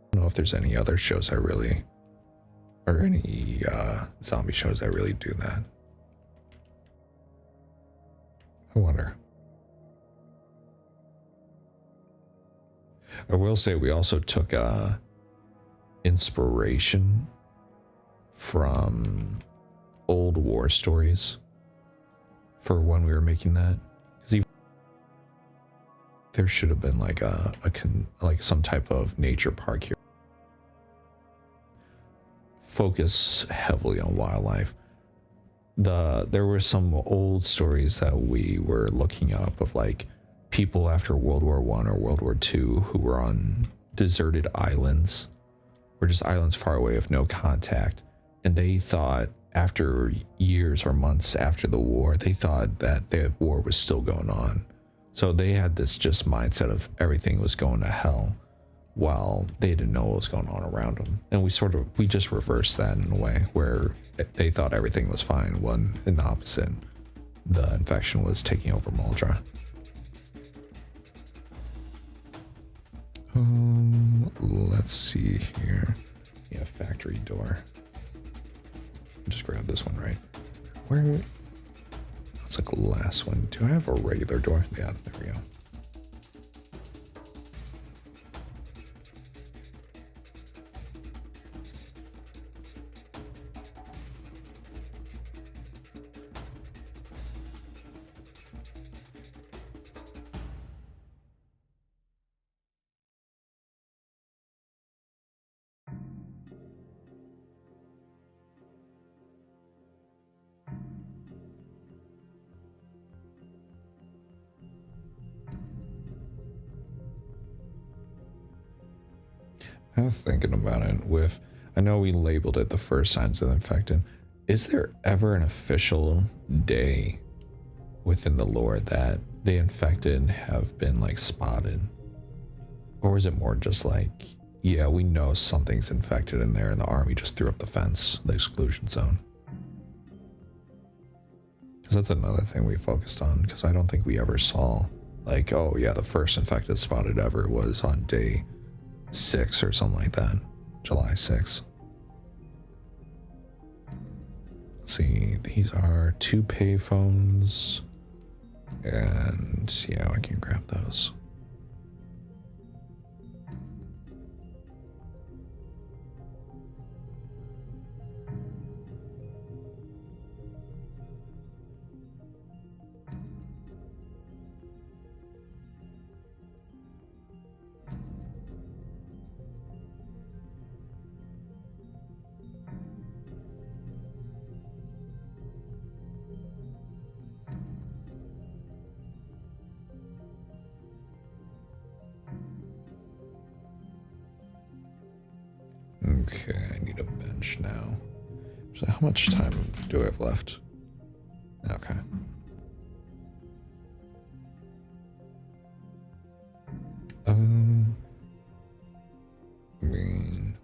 I don't know if there's any other shows I really, or any zombie shows that really do that. I wonder. I will say we also took inspiration from old war stories for when we were making that, because there should have been like like some type of nature park here. Focus heavily on wildlife. There were some old stories that we were looking up of like people after World War I or World War II who were on deserted islands, or just islands far away with no contact, and they thought after years or months after the war, they thought that the war was still going on. So they had this just mindset of everything was going to hell, while they didn't know what was going on around them. And we just reversed that in a way where they thought everything was fine, when in the opposite, the infection was taking over Muldra. Let's see here. Yeah, factory door. Just grab this one, right? Where? That's a glass one. Do I have a regular door? Yeah, there we go. I was thinking about it with, I know we labeled it the first signs of the infected. Is there ever an official day within the lore that the infected have been like spotted? Or is it more just like, yeah, we know something's infected in there and the army just threw up the fence, the exclusion zone? Because that's another thing we focused on, because I don't think we ever saw like, oh yeah, the first infected spotted ever was on day 6 or something like that, July 6th. Let's see, these are 2 payphones, and yeah, I can grab those. Okay, I need a bench now. So how much time do I have left? Okay. I mean,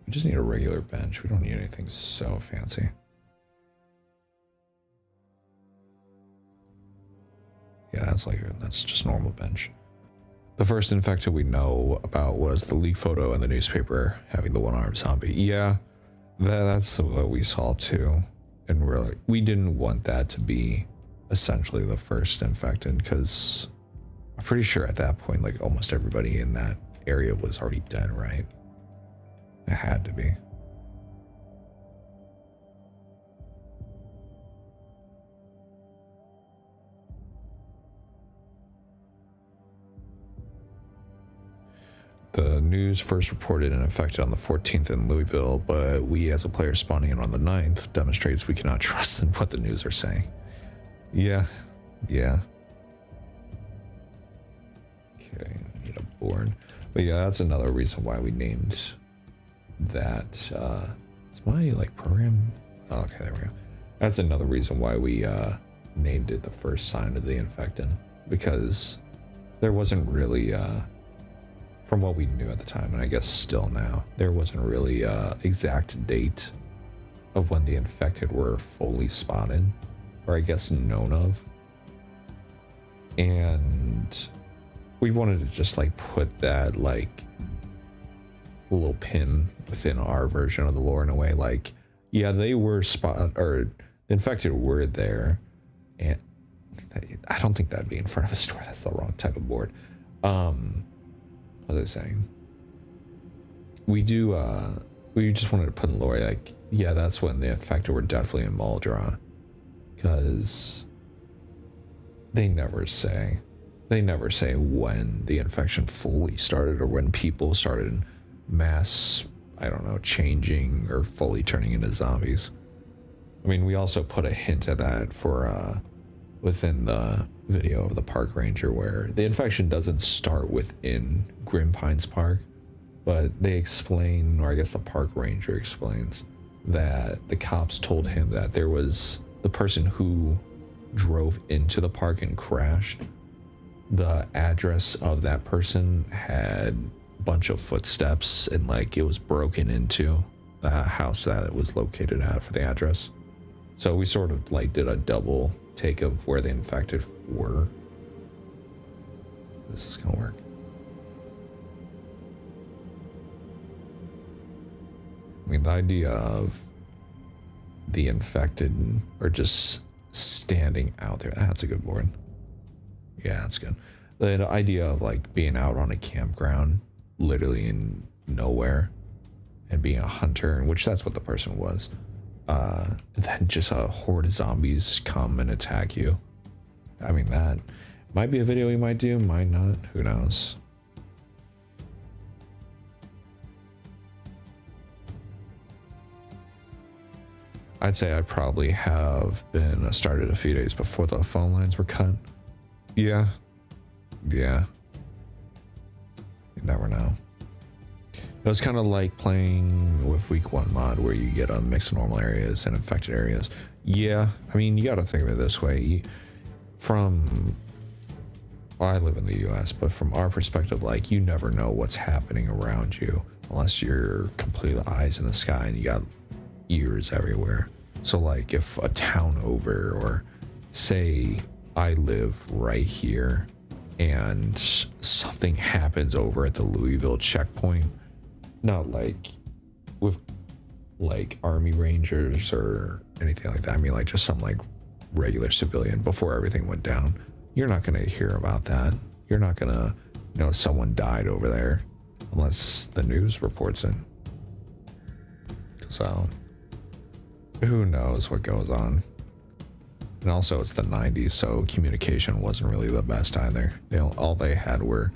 we just need a regular bench. We don't need anything so fancy. Yeah, that's just normal bench. The first infected we know about was the leak photo in the newspaper having the one-armed zombie. Yeah, that's what we saw too. And we didn't want that to be essentially the first infected, because I'm pretty sure at that point, like almost everybody in that area was already dead, right? It had to be. The news first reported an infected on the 14th in Louisville, but we as a player spawning in on the 9th demonstrates we cannot trust in what the news are saying. Yeah. Okay, I need a board. But yeah, that's another reason why we named that. Is my like program? Oh, okay, there we go. That's another reason why we named it the first sign of the infected, because there wasn't really, from what we knew at the time, and I guess still now, there wasn't really exact date of when the infected were fully spotted, or I guess known of. And we wanted to just like put that like little pin within our version of the lore in a way, like, yeah, they were or the infected were there, and I don't think that'd be in front of a store. That's the wrong type of board. What was I saying? We just wanted to put in lore, like, yeah, that's when the infected were definitely in Muldra, because they never say when the infection fully started or when people started mass, I don't know, changing or fully turning into zombies. I mean, we also put a hint of that for within the video of the park ranger, where the infection doesn't start within Grim Pines Park, but they explain, or I guess the park ranger explains, that the cops told him that there was the person who drove into the park and crashed. The address of that person had a bunch of footsteps, and like it was broken into the house that it was located at for the address. So we sort of like did a double take of where the infected were. This is gonna work. I mean, the idea of the infected or just standing out there, that's a good board. Yeah, that's good. The idea of like being out on a campground, literally in nowhere, and being a hunter, which that's what the person was. And then just a horde of zombies come and attack you. I mean, that might be a video we might do, might not, who knows. I'd say I probably have been started a few days before the phone lines were cut. Yeah. You never know. It was kind of like playing with week 1 mod, where you get a mix of normal areas and infected areas. Yeah, I mean, you got to think of it this way. Well, I live in the US, but from our perspective, like, you never know what's happening around you unless you're completely eyes in the sky and you got ears everywhere. So like if a town over, or say I live right here and something happens over at the Louisville checkpoint, not like with like army rangers or anything like that, I mean like just some like regular civilian before everything went down, you're not going to hear about that. You're not going to know someone died over there unless the news reports it. So who knows what goes on. And also it's the 90s, so communication wasn't really the best either. All they had were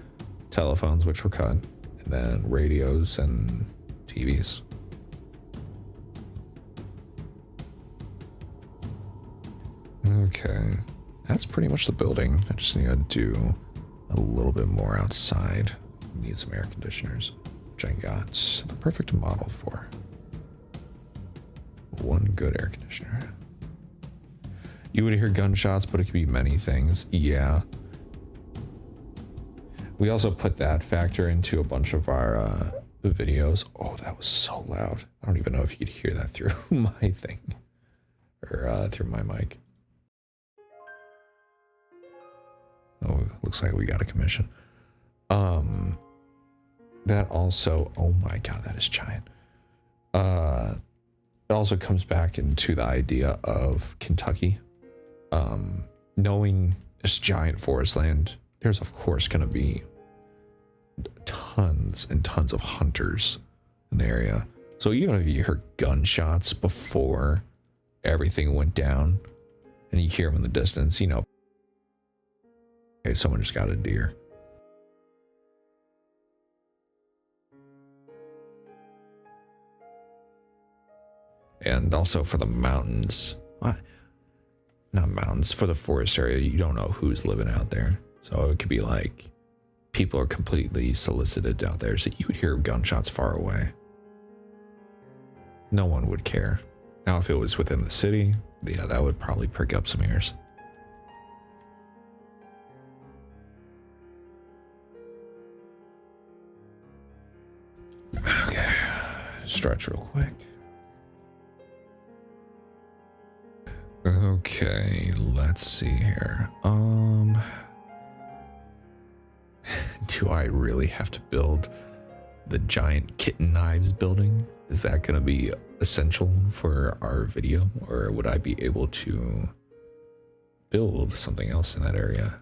telephones, which were cut, and then radios and TVs. Okay, that's pretty much the building. I just need to do a little bit more outside. Need some air conditioners, which I got the perfect model for. One good air conditioner. You would hear gunshots, but it could be many things. Yeah. We also put that factor into a bunch of our videos. Oh, that was so loud. I don't even know if you could hear that through my thing. Or through my mic. Oh, looks like we got a commission. That also, oh my god, that is giant. It also comes back into the idea of Kentucky. Knowing this giant forest land, there's of course going to be tons and tons of hunters in the area. So even if you heard gunshots before everything went down and you hear them in the distance, you know, okay, someone just got a deer. And also for the mountains, not mountains, for the forest area, you don't know who's living out there. So it could be like people are completely solicited out there, so you would hear gunshots far away. No one would care. Now, if it was within the city, yeah, that would probably prick up some ears. Okay, stretch real quick. Okay, let's see here. Do I really have to build the giant kitten knives building? Is that going to be essential for our video, or would I be able to build something else in that area?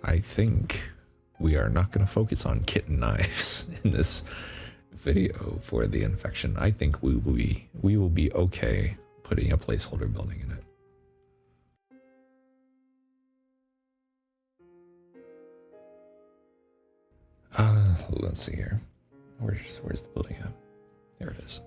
I think we are not going to focus on kitten knives in this video for the infection. I think we will be okay putting a placeholder building in it. Let's see here. Where's the building at? There it is.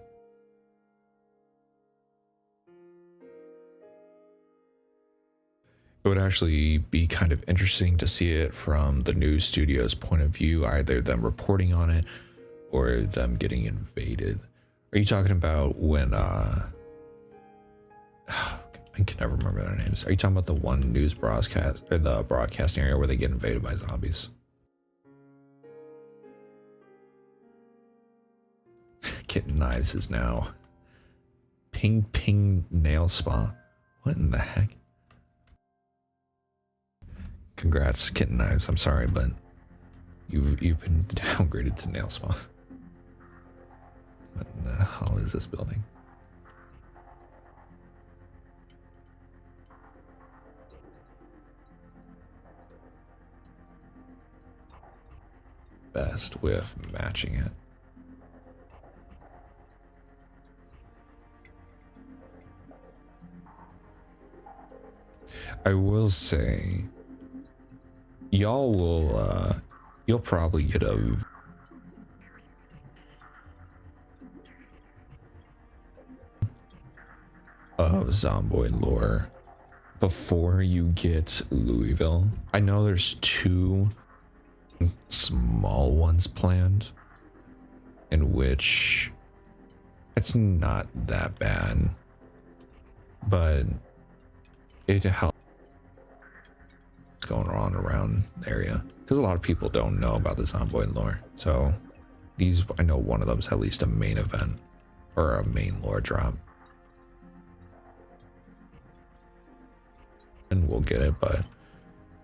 It would actually be kind of interesting to see it from the news studio's point of view, either them reporting on it or them getting invaded. Are you talking about when I can never remember their names. Are you talking about the one news broadcast, or the broadcasting area where they get invaded by zombies? Kitten Knives is now Ping Ping Nail Spa. What in the heck? Congrats, Kitten Knives. I'm sorry, but you've been downgraded to Nail Spa. What in the hell is this building? Best with matching it. I will say, y'all will, you'll probably get a of Zomboid lore before you get Louisville. I know there's 2 small ones planned, in which it's not that bad, but it helps going on around the area because a lot of people don't know about the Zomboid lore. So these, I know one of them is at least a main event or a main lore drop, and we'll get it. But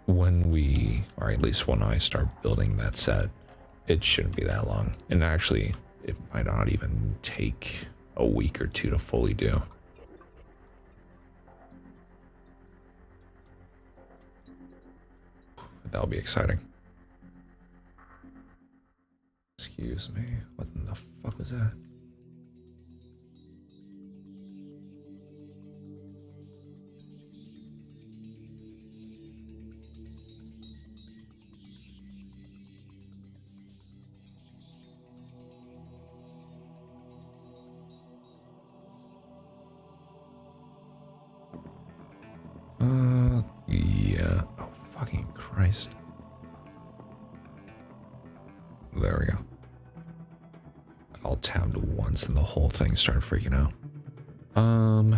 when we, or at least when I start building that set, it shouldn't be that long. And actually, it might not even take a week or 2 to fully do. That'll be exciting. Excuse me, what in the fuck was that? Yeah. Oh, fucking Christ. There we go. All tabbed once and the whole thing started freaking out. Am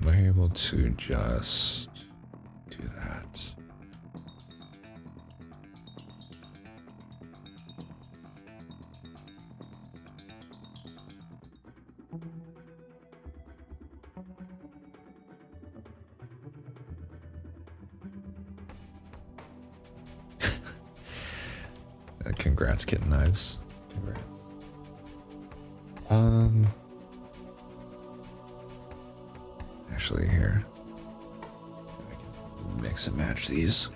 I able to just do that? Congrats, Kitten Knives. Congrats. Actually, here, I can mix and match these.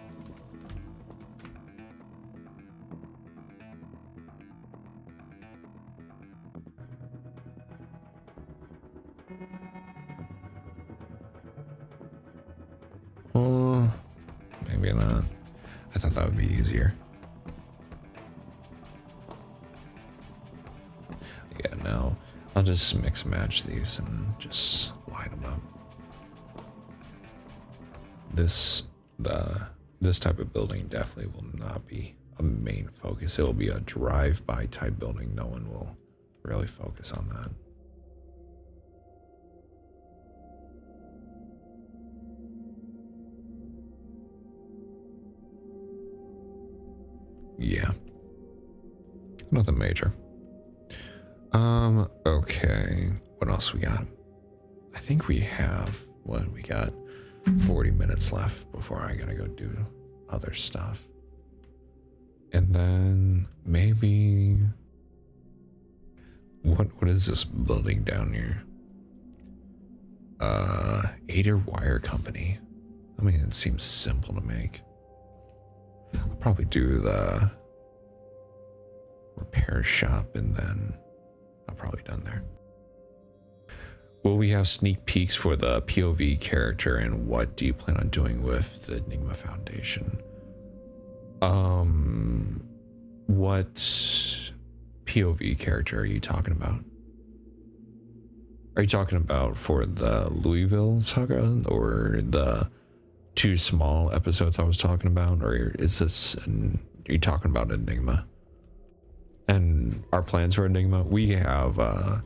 Oh, maybe not. I thought that would be easier. Yeah, no, I'll just mix and match these and just line them up. this type of building definitely will not be a main focus. It will be a drive-by type building. No one will really focus on that. Yeah. Nothing major. Okay. What else we got? I think we have, what, we got 40 minutes left before I gotta go do other stuff. And then maybe, what is this building down here? Ader Wire Company. I mean, it seems simple to make. I'll probably do the repair shop and then I'm probably done there. Will we have sneak peeks for the POV character, and what do you plan on doing with the Enigma Foundation? What POV character are you talking about? Are you talking about for the Louisville saga or the 2 small episodes I was talking about, or is this, are you talking about Enigma? And our plans for Enigma, we have a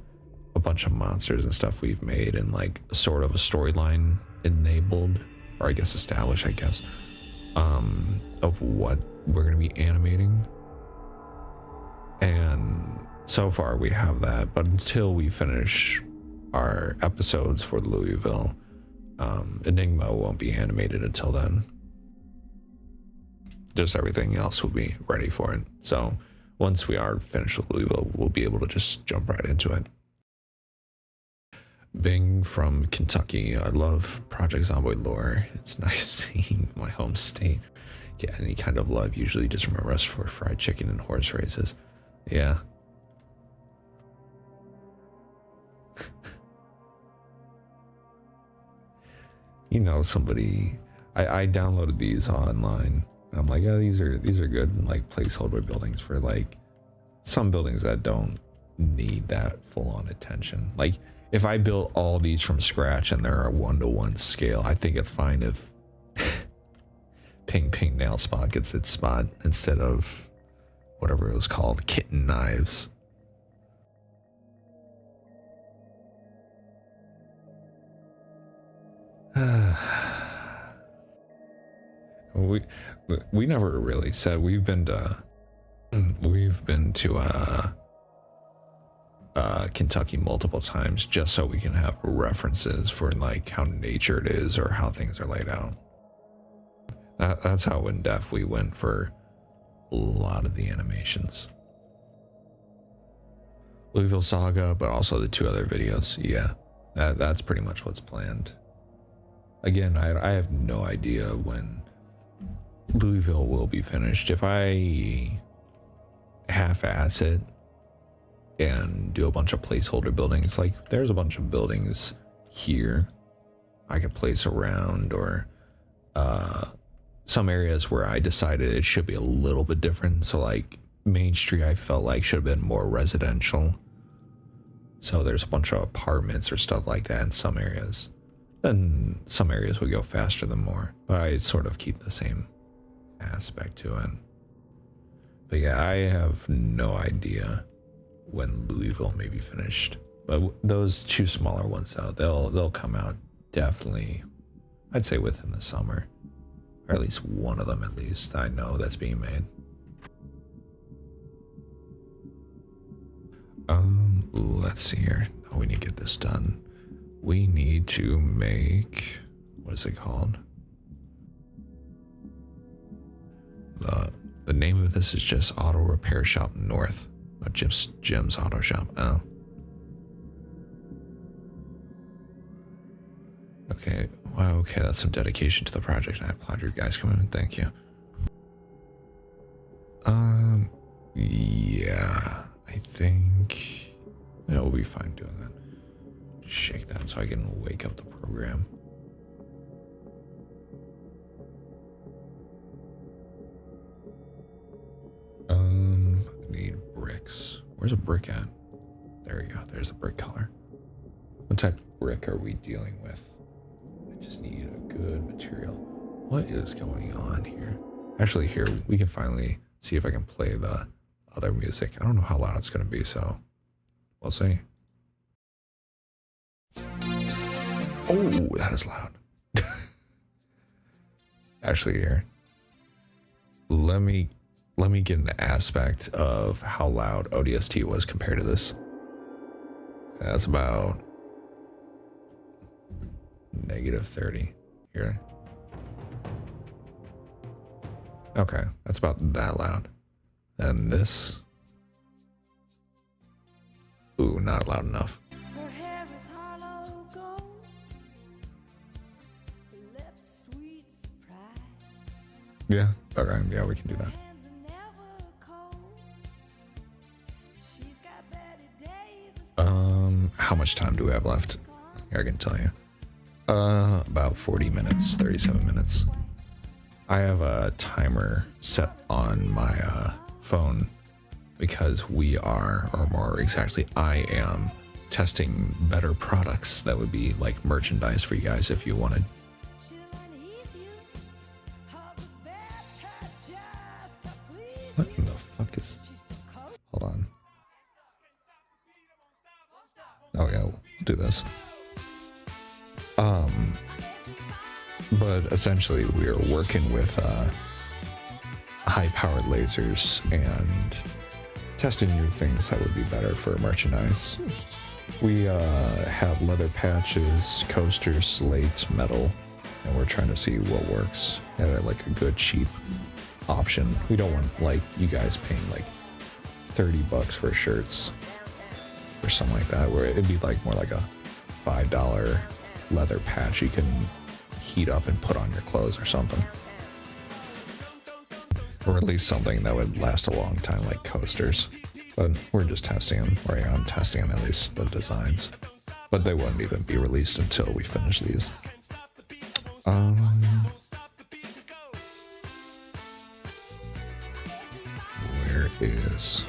bunch of monsters and stuff we've made, and like sort of a storyline enabled, or I guess established, I guess, of what we're going to be animating. And so far we have that, but until we finish our episodes for Louisville, Enigma won't be animated until then. Just everything else will be ready for it. So once we are finished with Louisville, we'll be able to just jump right into it. Bing from Kentucky. I love Project Zomboid lore. It's nice seeing my home state get any kind of love. Usually just remember us for fried chicken and horse races. Yeah. You know, somebody, I downloaded these online and I'm like, yeah, these are good, like placeholder buildings for like some buildings that don't need that full-on attention. Like if I built all these from scratch and they're a 1-to-1 scale, I think it's fine if Ping Ping Nail Spot gets its spot instead of whatever it was called, Kitten Knives. We never really said we've been to Kentucky multiple times just so we can have references for like how nature it is or how things are laid out. That's how in depth we went for a lot of the animations. Louisville Saga, but also the 2 other videos. Yeah, that's pretty much what's planned. Again, I have no idea when Louisville will be finished. If I half-ass it and do a bunch of placeholder buildings, like there's a bunch of buildings here I could place around, or some areas where I decided it should be a little bit different. So like Main Street, I felt like should have been more residential. So there's a bunch of apartments or stuff like that in some areas. Then some areas would go faster than more, but I sort of keep the same aspect to it. But yeah, I have no idea when Louisville may be finished. But those 2 smaller ones though, they'll come out definitely, I'd say within the summer. Or at least one of them, at least I know that's being made. Let's see here. Oh, we need to get this done. We need to make, what is it called? The name of this is just Auto Repair Shop North. Jim's Auto Shop. Oh. Okay. Wow, okay, that's some dedication to the project. I applaud you guys coming in. Thank you. Yeah, I think we'll be fine doing that. Just shake that so I can wake up the program. I need bricks. Where's a brick at? There we go. There's a brick color. What type of brick are we dealing with? I just need a good material. What is going on here? Actually, here, we can finally see if I can play the other music. I don't know how loud it's going to be, so we'll see. Oh, that is loud. Actually, here, let me get an aspect of how loud ODST was compared to this. That's about -30 here. Okay, that's about that loud. And this, ooh, not loud enough. Yeah, okay, yeah, we can do that. How much time do we have left? Here, I can tell you. About 40 minutes, 37 minutes. I have a timer set on my phone because we are, or more exactly, I am testing better products that would be like merchandise for you guys if you wanted. What in the fuck is... Hold on. Oh yeah, we'll do this. But essentially we are working with high-powered lasers and testing new things that would be better for merchandise. We have leather patches, coasters, slate, metal, and we're trying to see what works at like a good cheap option. We don't want like you guys paying like $30 for shirts or something like that, where it'd be like more like a $5 leather patch you can heat up and put on your clothes or something, or at least something that would last a long time, like coasters. But we're just testing them, or yeah, I'm testing them, at least the designs, but they wouldn't even be released until we finish these. Where is...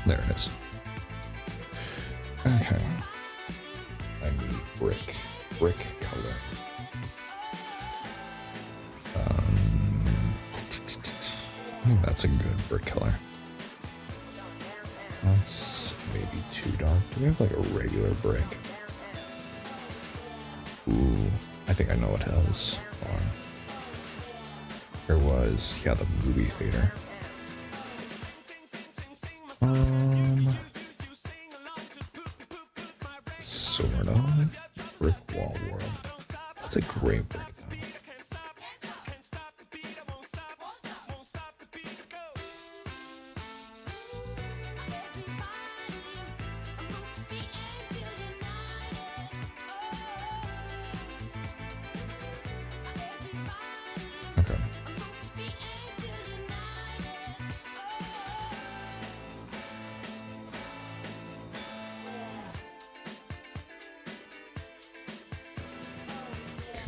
There it is. Okay. I need brick color. I think that's a good brick color. That's maybe too dark. Do we have like a regular brick? Ooh, I think I know what it is. Hold on. There was, yeah, the movie theater. Sort of. Brick wall world. That's a great brick though. Okay.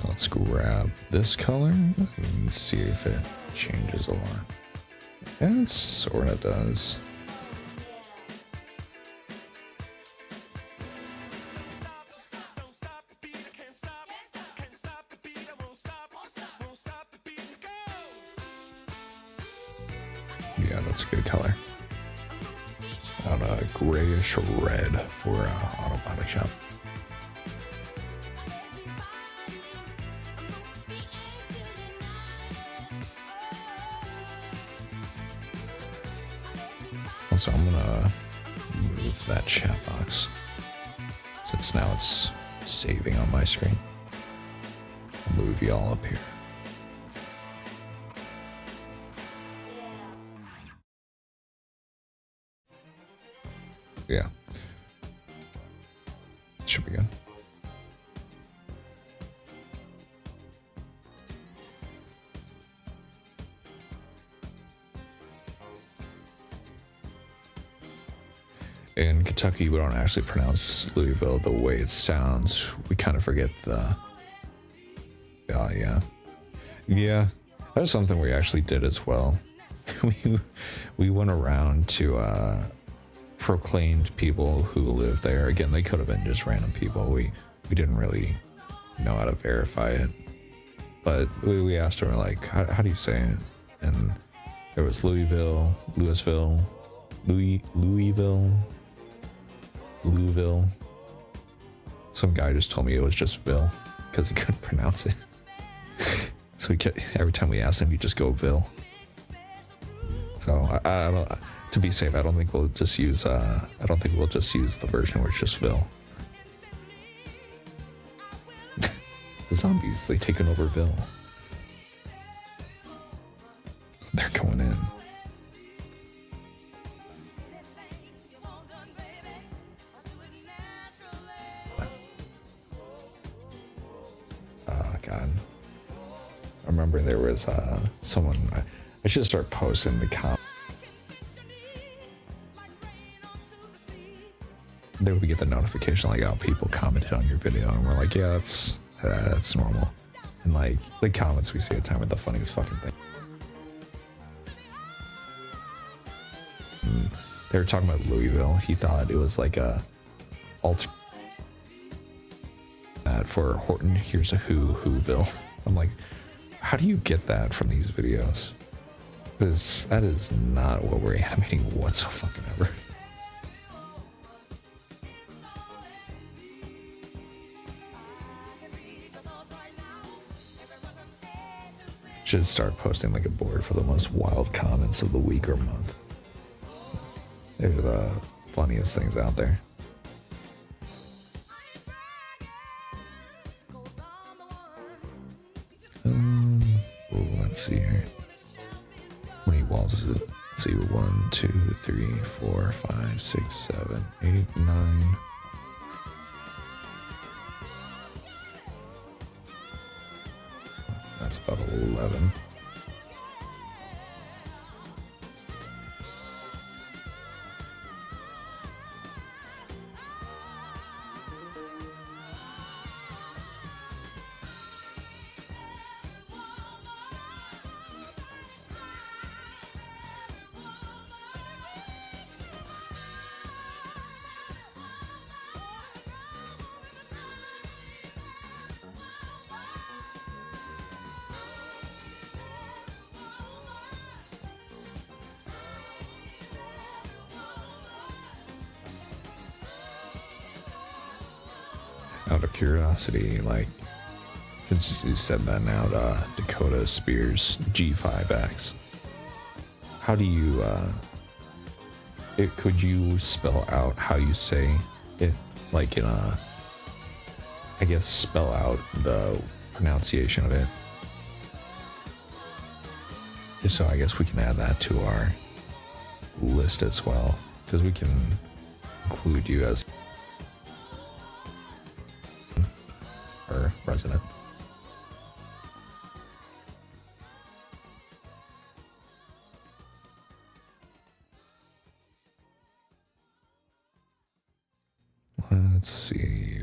Let's grab this color and see if it changes a lot. Yeah, it sort of does. Yeah, that's a good color. About a grayish red for auto body shop. So I'm gonna move that chat box since now it's saving on my screen. I'll move you all up here. Yeah. Should be good. In Kentucky, we don't actually pronounce Louisville the way it sounds. We kind of forget the... Oh, yeah. Yeah, that's something we actually did as well. we went around to proclaimed people who lived there. Again, they could have been just random people. We didn't really know how to verify it. But we asked her, like, how do you say it? And there was Louisville, Louisville, Louisville. Some guy just told me it was just Ville because he couldn't pronounce it. So every time we asked him, he'd just go Ville. So I don't. To be safe, I don't think we'll just use. I don't think we'll just use the version where it's just Ville. The zombies, they taken over Ville. They're going in. God. I remember there was someone. I should start posting the comments. There we get the notification like, oh, people commented on your video, and we're like, yeah, that's normal. And like the comments we see at the time are the funniest fucking thing. And they were talking about Louisville. He thought it was like a alter for Horton Here's a Whoville. I'm like, how do you get that from these videos? Because that is not what we're animating whatsoever. Should start posting like a board for the most wild comments of the week or month. They're the funniest things out there. Let's see here. How many walls is it? Let's see, 1, 2, 3, 4, 5, 6, 7, 8, 9. That's about 11. Out of curiosity, like, since you said that now, Dakota Spears G5X, how do you, could you spell out how you say it, like in a, I guess, spell out the pronunciation of it? Just so I guess we can add that to our list as well, because we can include you as resident. Let's see,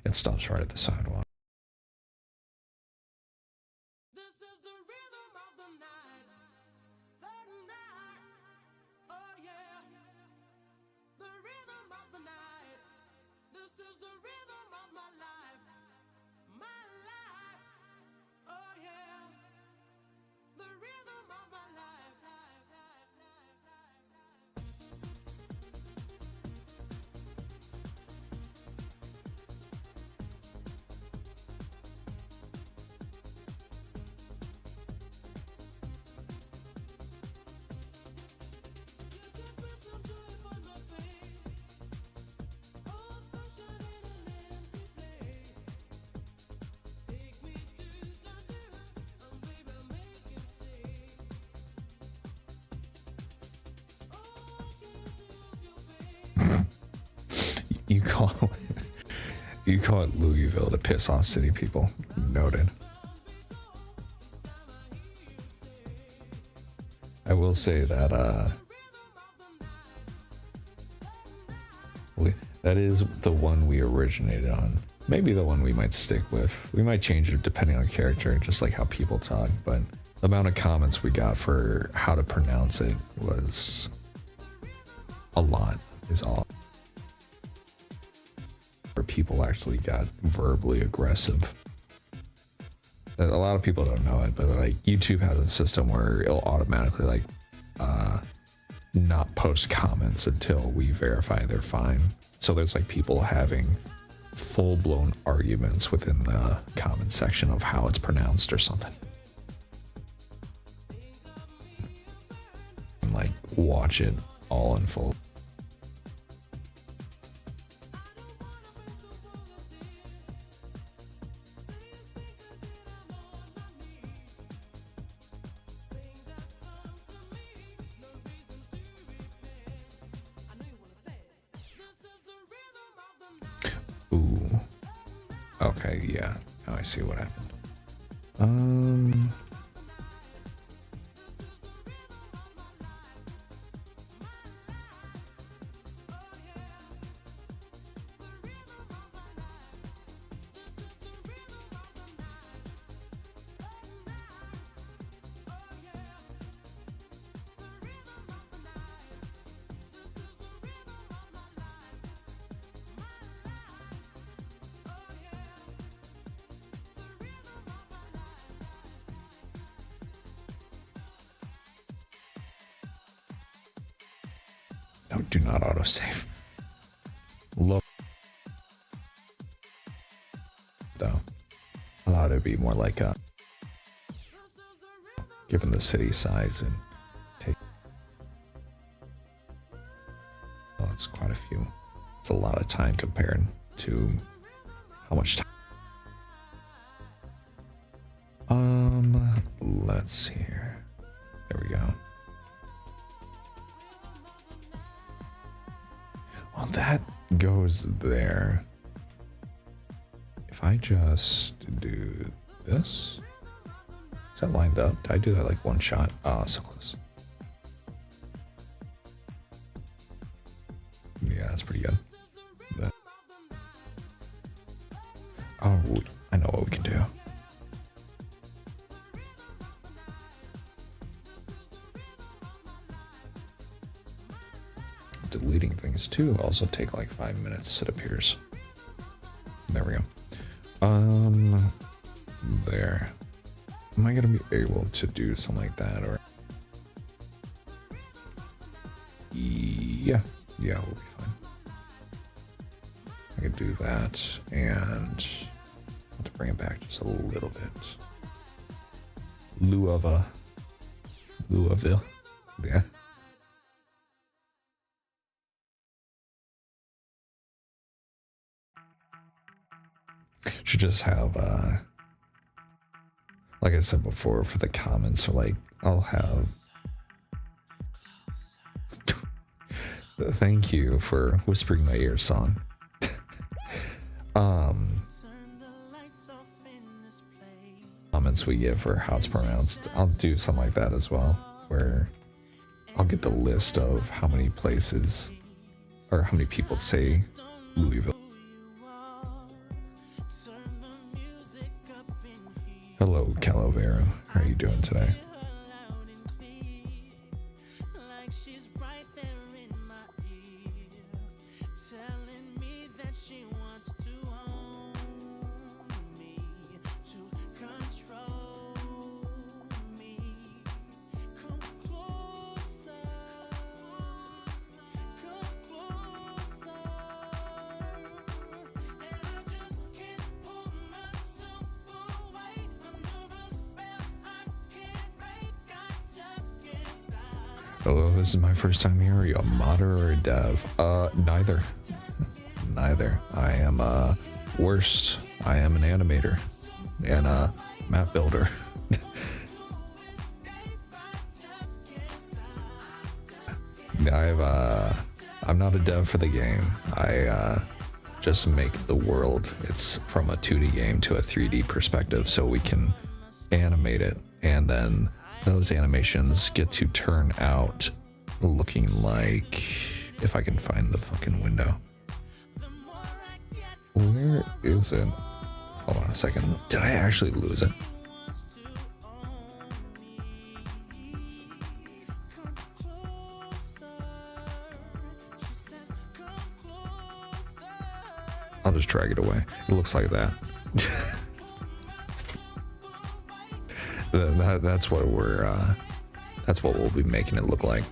it stops right at the sidewalk. You call it Louisville to piss off city people. Noted. I will say that that is the one we originated on. Maybe the one we might stick with. We might change it depending on character, just like how people talk, but the amount of comments we got for how to pronounce it was a lot, is all. where people actually got verbally aggressive. A lot of people don't know it, but like YouTube has a system where it'll automatically like not post comments until we verify they're fine. So there's like people having full-blown arguments within the comment section of how it's pronounced or something. And like watch it all unfold. Ooh. Okay, yeah. Now I see what happened. No, do not autosave. Low. Though. Allow it to be more like a. Given the city size and take. Oh, it's quite a few. It's a lot of time compared to how much time. Let's see here. There we go. Well, that goes there. If I just do this, is that lined up? Did I do that like one shot? Ah, so close. Yeah, that's pretty good. But, oh, I know what we can do. Deleting things too also take like 5 minutes, it appears. There we go. There. Am I gonna be able to do something like that, or? Yeah, we'll be fine. I can do that, and I have to bring it back just a little bit. Louisville. Yeah. Should just have, like I said before, for the comments, or like, I'll have. Thank you for whispering my ear song. Comments we get for how it's pronounced. I'll do something like that as well, where I'll get the list of how many places or how many people say Louisville. Hello, Calavera. How are you doing today? Hello, this is my first time here. Are you a modder or a dev? Neither. Neither. I am worst. I am an animator and a map builder. I'm not a dev for the game. I just make the world. It's from a 2D game to a 3D perspective, so we can animate it, and then those animations get to turn out looking like, if I can find the fucking window. Where is it? Hold on a second. Did I actually lose it? I'll just drag it away. It looks like that. That's what we'll be making it look like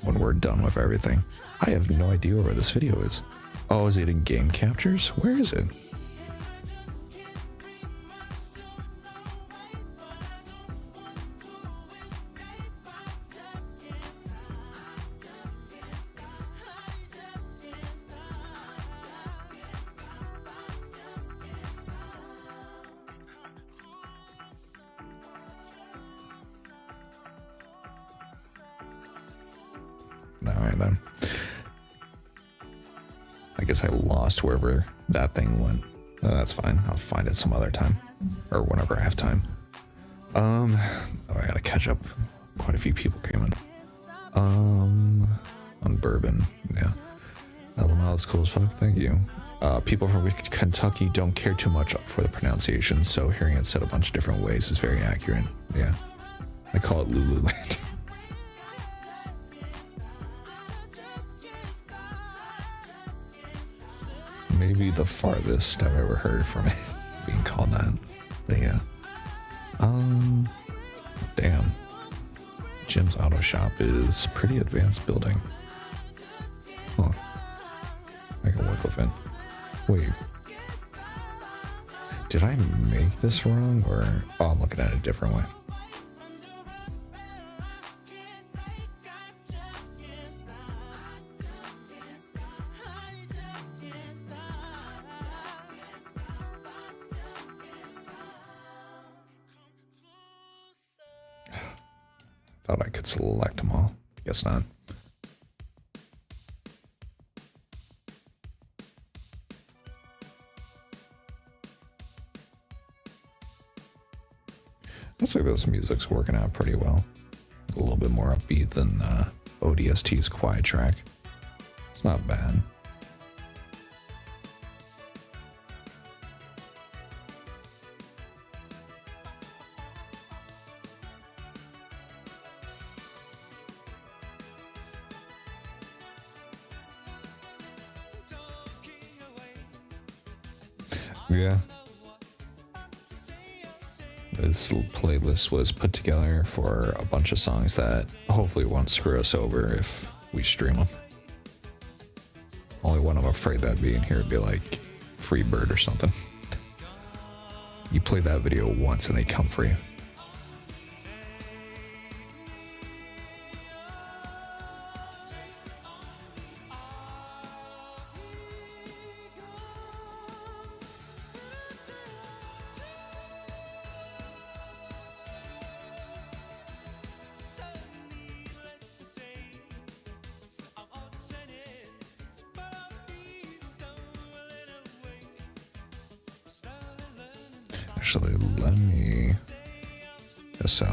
when we're done with everything. I have no idea where this video is. Oh, is it in game captures? Where is it? Alright then. I guess I lost wherever that thing went. That's fine. I'll find it some other time. Or whenever I have time. Oh, I gotta catch up. Quite a few people came in. On bourbon. Yeah. LML is cool as fuck. Thank you. People from Kentucky don't care too much for the pronunciation, so hearing it said a bunch of different ways is very accurate. Yeah. I call it Lululand. Maybe the farthest I've ever heard from it being called that. But yeah. Damn. Jim's Auto Shop is pretty advanced building. Huh. I can work with it. Wait. Did I make this wrong, or... Oh, I'm looking at it a different way. Thought I could select them all. Guess not. Looks like this music's working out pretty well. A little bit more upbeat than ODST's Quiet track. It's not bad. Yeah. This playlist was put together for a bunch of songs that hopefully won't screw us over if we stream them. Only one I'm afraid that'd be in here would be like Free Bird or something. You play that video once and they come for you. Actually, let me SL.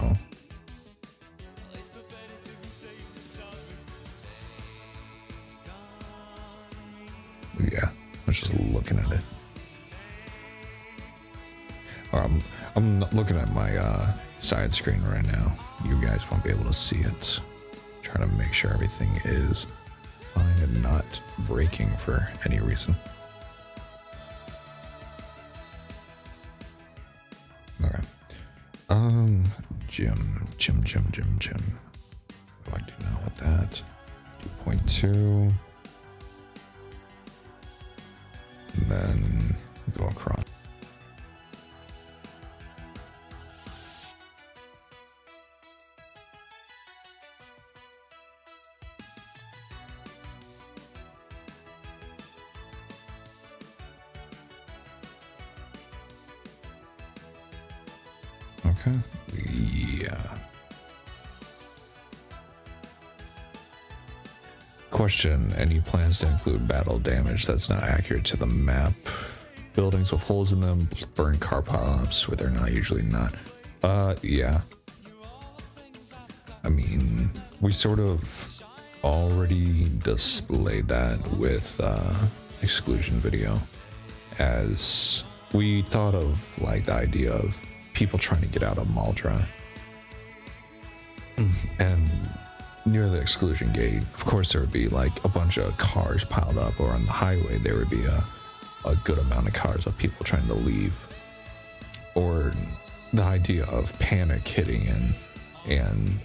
Yeah, I'm just looking at it. I'm not looking at my side screen right now. You guys won't be able to see it. Trying to make sure everything is fine and not breaking for any reason. Okay. Jim. What do I do now with that? 2.2. And then go across. Okay. Yeah. Question, any plans to include battle damage that's not accurate to the map? Buildings with holes in them, burn car pile-ups where they're not usually not. Yeah. I mean, we sort of already displayed that with exclusion video, as we thought of like the idea of people trying to get out of Maldra. And near the exclusion gate, of course, there would be like a bunch of cars piled up, or on the highway there would be a a good amount of cars of people trying to leave, or the idea of panic hitting and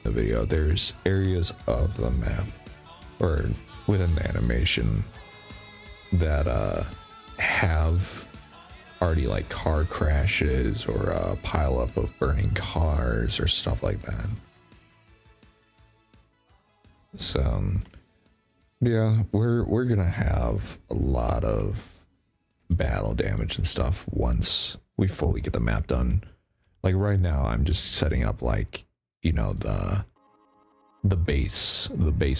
the video. There's areas of the map or within the animation that have already like car crashes or a pile up of burning cars or stuff like that. So yeah, we're gonna have a lot of battle damage and stuff once we fully get the map done. Like right now I'm just setting up like, you know, the base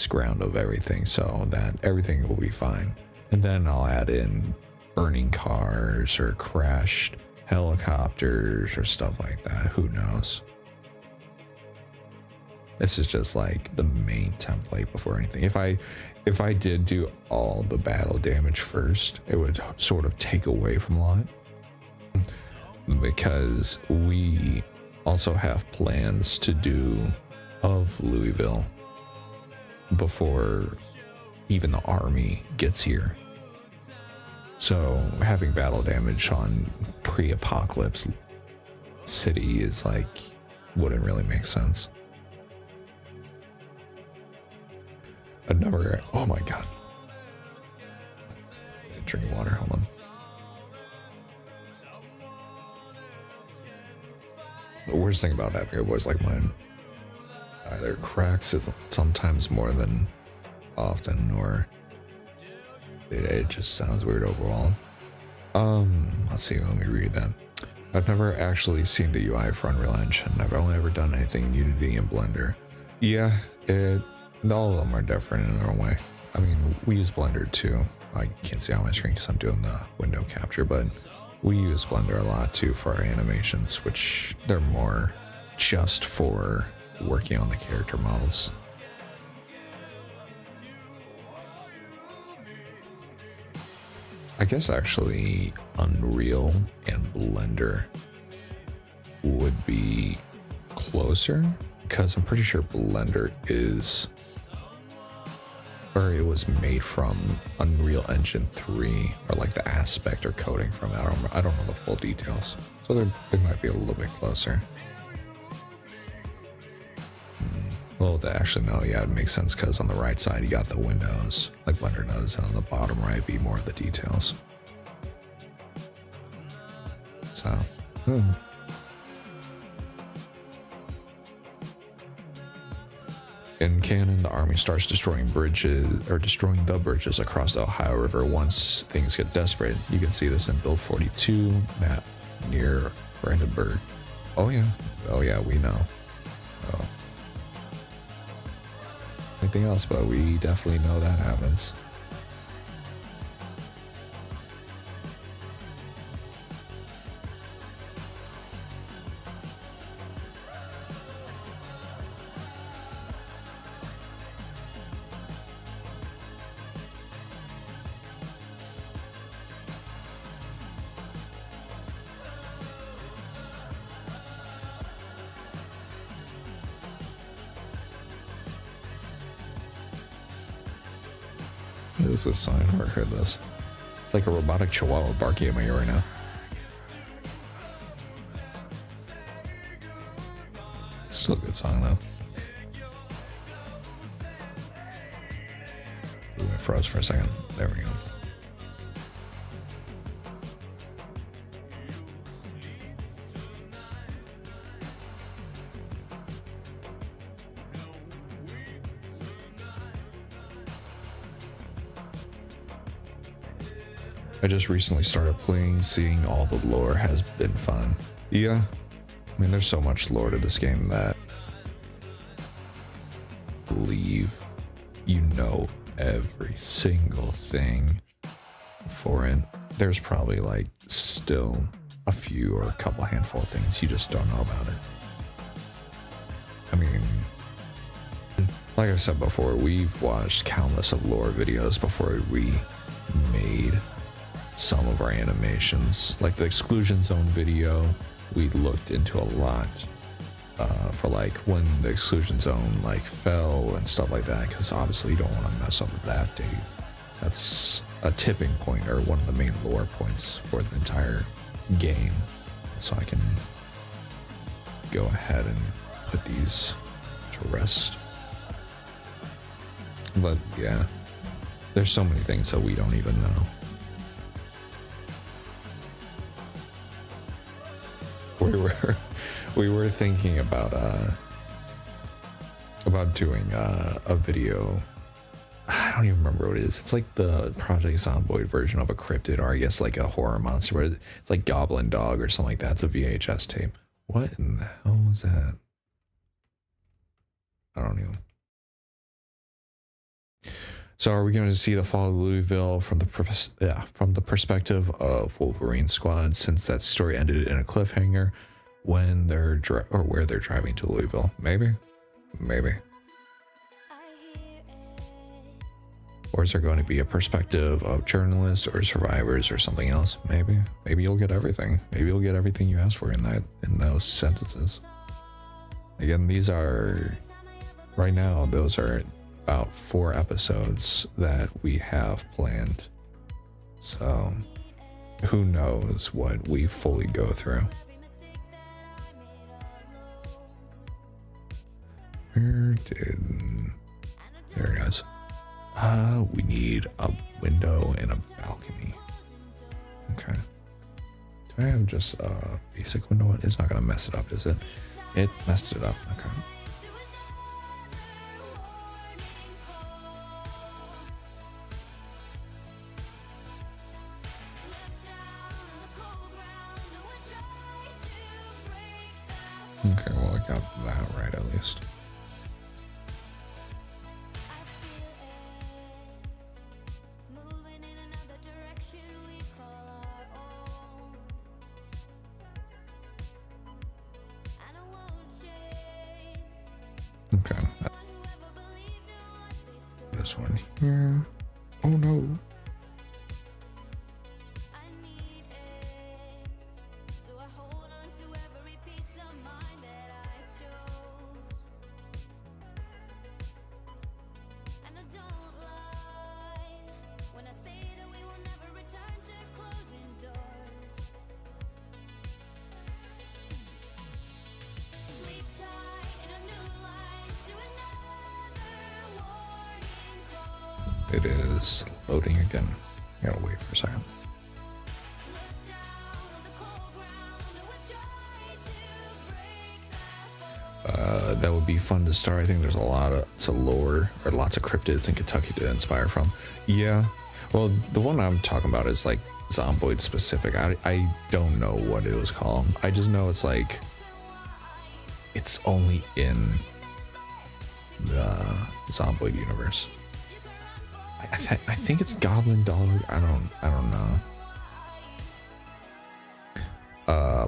ground of everything so that everything will be fine. And then I'll add in burning cars or crashed helicopters or stuff like that. Who knows? This is just like the main template before anything. If I did do all the battle damage first, it would sort of take away from a lot. Because we also have plans to do of Louisville before even the army gets here. So having battle damage on pre-apocalypse city is like, wouldn't really make sense. Another, oh my god. Drinking water, hold on. The worst thing about having a voice like mine, either cracks it sometimes more than often, or it just sounds weird overall. Let's see, let me read that. I've never actually seen the UI for Unreal Engine. I've only ever done anything in Unity and Blender. Yeah, all of them are different in their own way. I mean, we use Blender too. I can't see on my screen because I'm doing the window capture, but we use Blender a lot too for our animations, which they're more just for working on the character models. I guess actually Unreal and Blender would be closer, because I'm pretty sure Blender is, or it was made from Unreal Engine 3, or like the aspect or coding from it. I don't know the full details, so they might be a little bit closer. Well, actually no, yeah, it makes sense because on the right side you got the windows like Blender does, and on the bottom right be more of the details. So, In canon, the army starts destroying the bridges across the Ohio River once things get desperate. You can see this in Build 42 map near Brandenburg. Oh yeah, we know. Oh. Anything else, but we definitely know that happens. What is this sign? I've never heard this. It's like a robotic chihuahua barking at my ear right now. It's still a good song though. Ooh, I froze for a second. There we go. I just recently started playing, seeing all the lore has been fun. Yeah, I mean there's so much lore to this game that I believe you know every single thing for it. There's probably like still a few or a couple handful of things you just don't know about it. I mean, like I said before, we've watched countless of lore videos before we made some of our animations. Like the exclusion zone video, we looked into a lot for like when the exclusion zone like fell and stuff like that, because obviously you don't want to mess up with that date. That's a tipping point or one of the main lore points for the entire game. So I can go ahead and put these to rest. But yeah, there's so many things that we don't even know. We were thinking about doing a video. I don't even remember what it is. It's like the Project Zomboid version of a cryptid, or I guess like a horror monster, where it's like Goblin Dog or something like that. It's a VHS tape. What in the hell was that? I don't know. So are we going to see the fall of Louisville from the perspective of Wolverine Squad, since that story ended in a cliffhanger when they're where they're driving to Louisville? Maybe. Or is there going to be a perspective of journalists or survivors or something else? Maybe you'll get everything. Maybe you'll get everything you asked for in those sentences. Again, these are right now. Those are about 4 episodes that we have planned. So who knows what we fully go through. There it goes. We need a window and a balcony. Okay. Do I have just a basic window? It's not gonna mess it up, is it? It messed it up. Okay. Okay, well, I got that right at least. Okay. This one here. Oh no. It is loading again. I gotta wait for a second. That would be fun to start. I think there's it's a lore or lots of cryptids in Kentucky to inspire from. Yeah. Well, the one I'm talking about is like Zomboid specific. I don't know what it was called. I just know it's like it's only in the Zomboid universe. I think it's Goblin Dog. I don't know.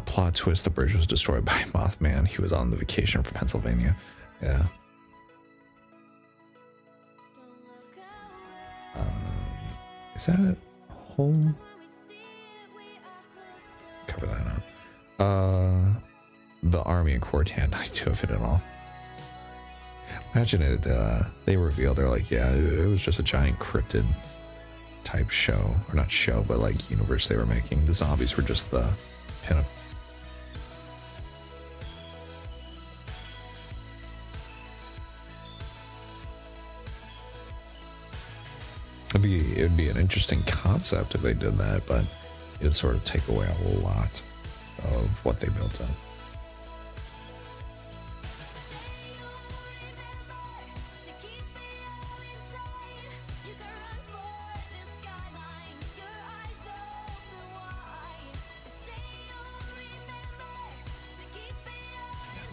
Plot twist: the bridge was destroyed by Mothman. He was on the vacation from Pennsylvania. Yeah. Is that a whole? Cover that up. The army in Cortan. I do have it at all. Imagine it, they revealed, they're like, yeah, it was just a giant cryptid type show. Or not show, but like universe they were making. The zombies were just the pinup. It'd be an interesting concept if they did that, but it'd sort of take away a lot of what they built up.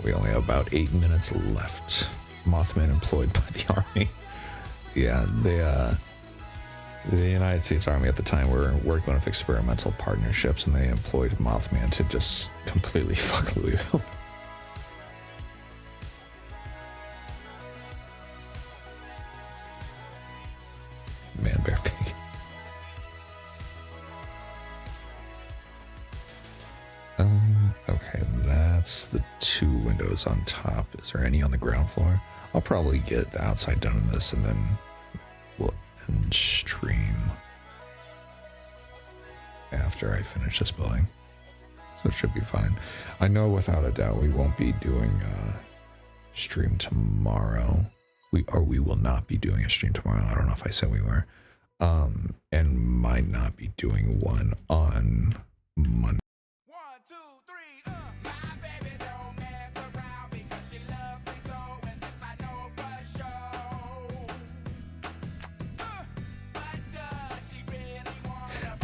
We only have about 8 minutes left. Mothman employed by the army. Yeah, the United States Army at the time were working with experimental partnerships, and they employed Mothman to just completely fuck Louisville. Man, bear, pig. Okay, that's the 2 windows on top. Is there any on the ground floor? I'll probably get the outside done in this, and then we'll end stream. after I finish this building. So it should be fine. I know without a doubt we won't be doing a stream tomorrow. We will not be doing a stream tomorrow. I don't know if I said we were. And might not be doing one on Monday.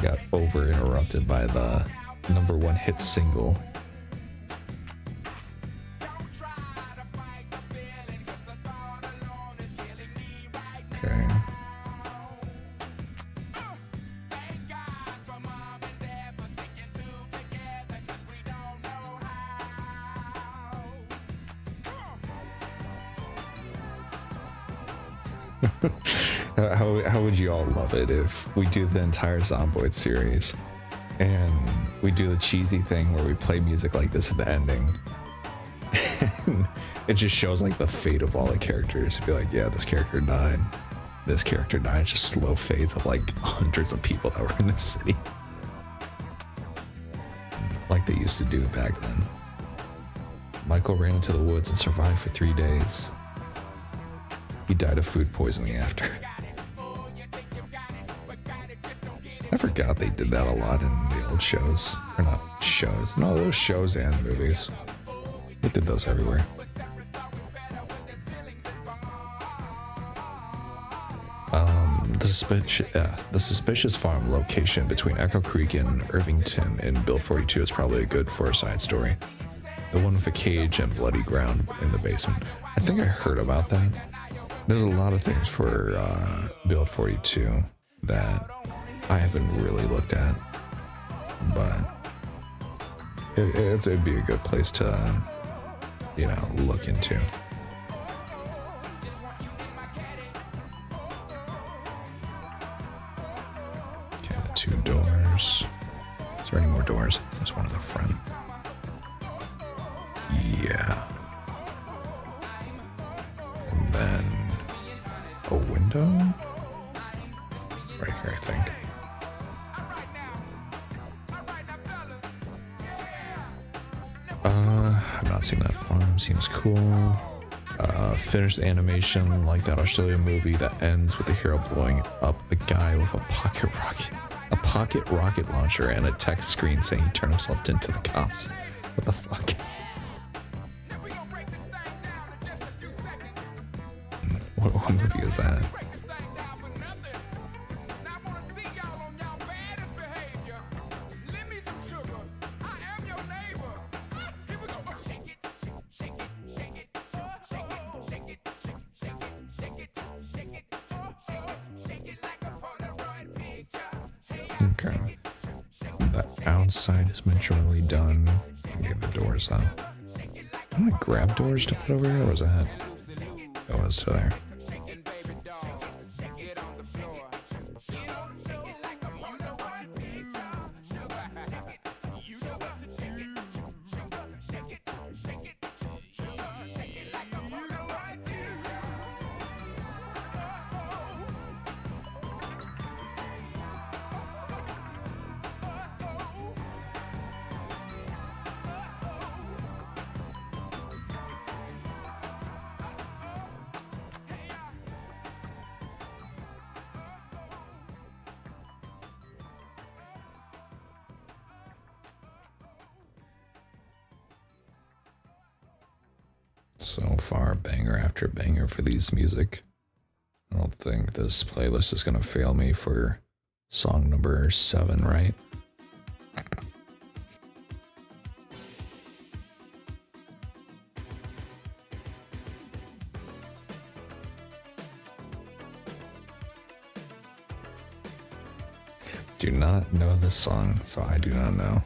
Got over interrupted by the #1 hit single. Okay. How would you all love it if we do the entire Zomboid series and we do the cheesy thing where we play music like this at the ending? And it just shows like the fate of all the characters. It'd be like, yeah, this character died. This character died. It's just slow fades of like hundreds of people that were in the city. Like they used to do back then. Michael ran into the woods and survived for 3 days. He died of food poisoning after. I forgot they did that a lot in the old shows. Or not shows. No, those shows and movies. They did those everywhere. The suspicious farm location between Echo Creek and Irvington in Build 42 is probably good for a side story. The one with a cage and bloody ground in the basement. I think I heard about that. There's a lot of things for Build 42 that I haven't really looked at, but it'd be a good place to, you know, look into. Okay, the 2 doors. Is there any more doors? There's one in the front. Yeah. And then a window? Right here, I think. I've not seen that farm. Seems cool. Finished animation like that Australian movie that ends with the hero blowing up a guy with a pocket rocket launcher and a text screen saying he turned himself into the cops. What the fuck? What movie is that? Okay. The outside is majorly done. Get the doors up. I'm gonna grab doors to put over here, or was that? It was there. So far, banger after banger for these music. I don't think this playlist is gonna fail me for song number 7, right? Do not know this song, so I do not know.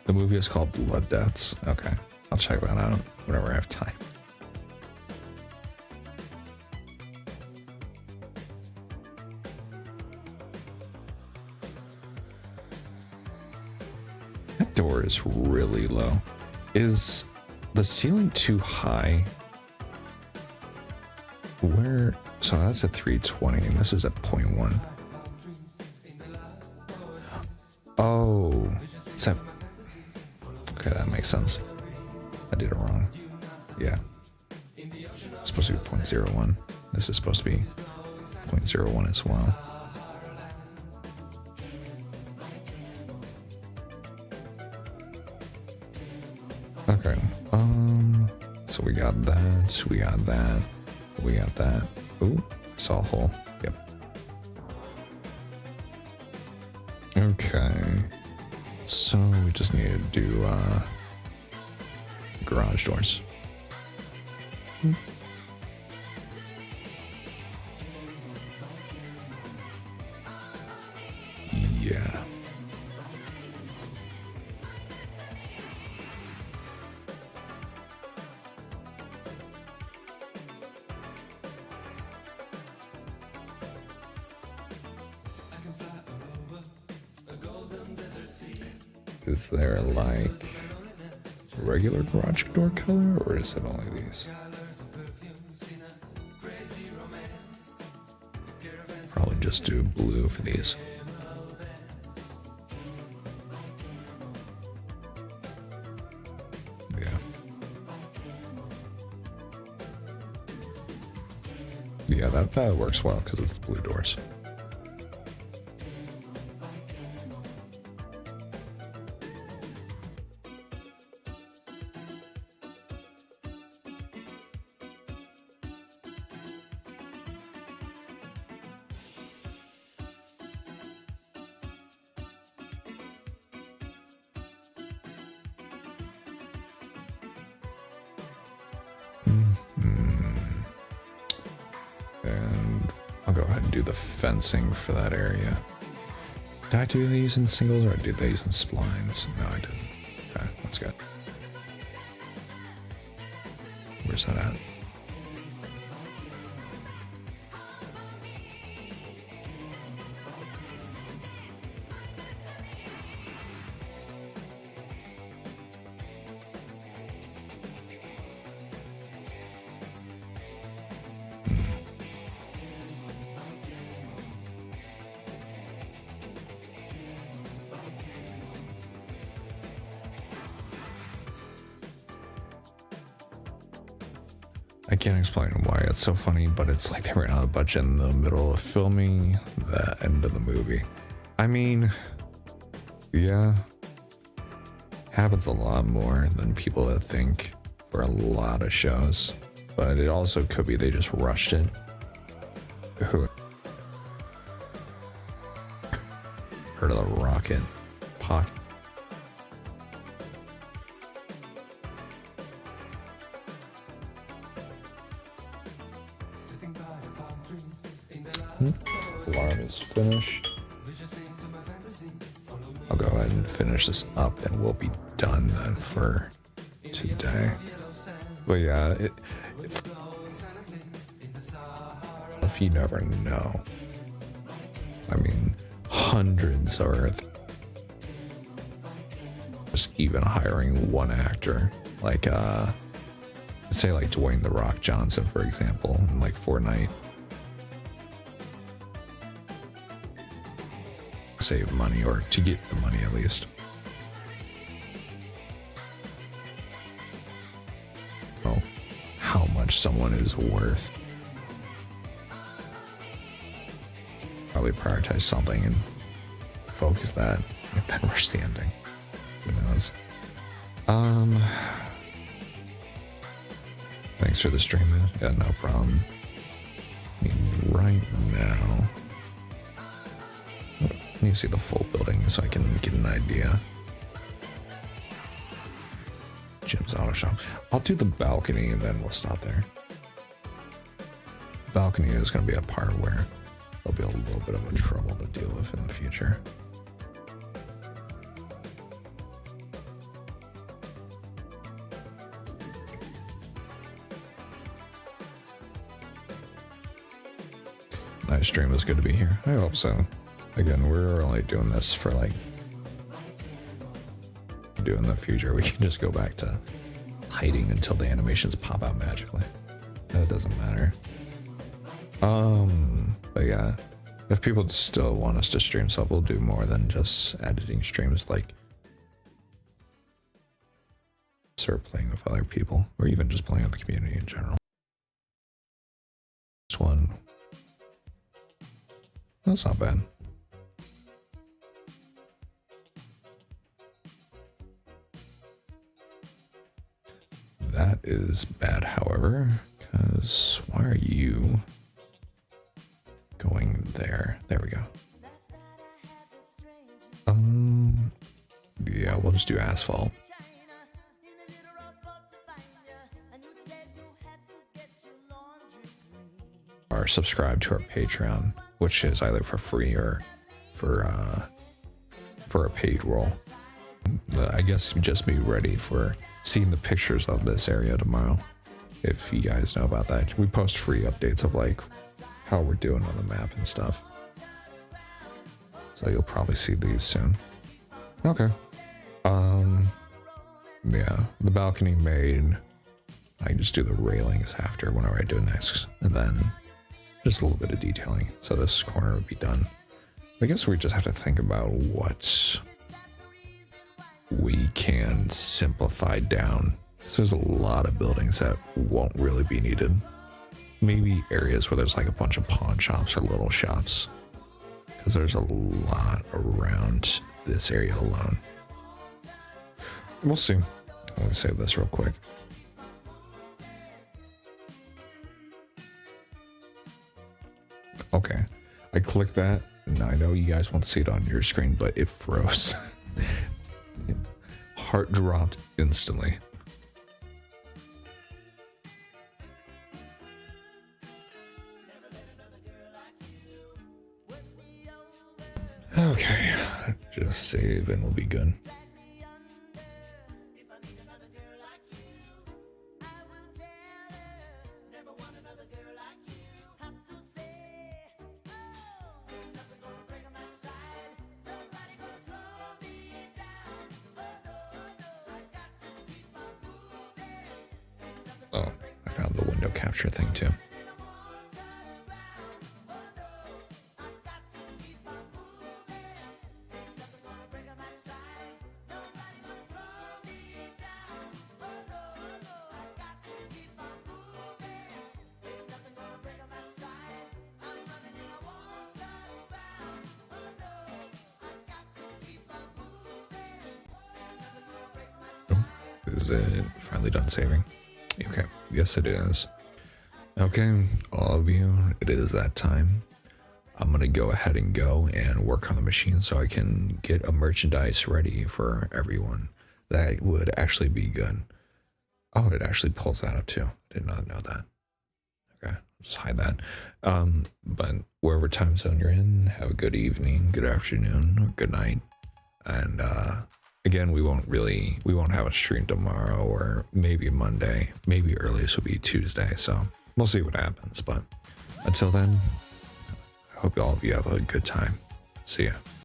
The movie is called Blood Debts. Okay. I'll check that out whenever I have time. That door is really low. Is the ceiling too high? Where? So that's at 320 and this is at 0.1. Oh, except, okay, that makes sense. I did it wrong. Yeah. It's supposed to be 0.01. This is supposed to be 0.01 as well. Okay. So we got that. We got that. We got that. Ooh, saw a hole. Yep. Okay. So we just need to do garage doors. Yeah. Is there like regular garage door color, or is it only these? Probably just do blue for these. Yeah. Yeah, that works well because it's the blue doors. And I'll go ahead and do the fencing for that area. Did I do these in singles or did these in splines? No, I didn't. Okay, that's good. Where's that at? I can't explain why it's so funny, but it's like they ran out of budget in the middle of filming the end of the movie. I mean, yeah, happens a lot more than people that think for a lot of shows, but it also could be they just rushed it. Heard of the rocket pocket? Alarm is finished. I'll go ahead and finish this up and we'll be done then for today. But yeah, if you never know, I mean, hundreds are just even hiring one actor, like say like Dwayne "The Rock" Johnson, for example, in like Fortnite. Save money, or to get the money at least. Oh, how much someone is worth. Probably prioritize something and focus that, and then rush the ending. Who knows? Thanks for the stream, man. Yeah, no problem. I mean, right now, I need to see the full building so I can get an idea. Jim's Auto Shop. I'll do the balcony and then we'll stop there. Balcony is going to be a part where there'll be a little bit of a trouble to deal with in the future. Nice stream. It was good to be here. I hope so. Again, we're only doing this for like in the future. We can just go back to hiding until the animations pop out magically. That doesn't matter. But yeah, If people still want us to stream stuff, we'll do more than just editing streams, like start playing with other people, or even just playing with the community in general. This one, that's not bad. That is bad, however, because why are you going there? There we go. Yeah, we'll just do asphalt. Or subscribe to our Patreon, which is either for free or for a paid role. I guess just be ready for seeing the pictures of this area tomorrow, if you guys know about that. We post free updates of like how we're doing on the map and stuff, so you'll probably see these soon. Okay. Yeah, the balcony made. I can just do the railings after whenever I do it next, and then just a little bit of detailing, so this corner would be done. I guess we just have to think about what we can simplify down. So there's a lot of buildings that won't really be needed. Maybe areas where there's like a bunch of pawn shops or little shops, because there's a lot around this area alone. We'll see. Let me save this real quick. Okay, I clicked that, and I know you guys won't see it on your screen, but it froze. Heart dropped instantly. Okay, just save and we'll be good. Oh, I found the window capture thing too. Is it finally done saving? Okay, yes it is. Okay, all of you, it is that time. I'm gonna go ahead and go and work on the machine so I can get a merchandise ready for everyone. That would actually be good. Oh, it actually pulls that up too. Did not know that. Okay, I'll just hide that. But wherever time zone you're in, have a good evening, good afternoon, or good night. And again, we won't have a stream tomorrow, or maybe Monday, maybe earliest will be Tuesday, so we'll see what happens. But until then, I hope all of you have a good time. See ya.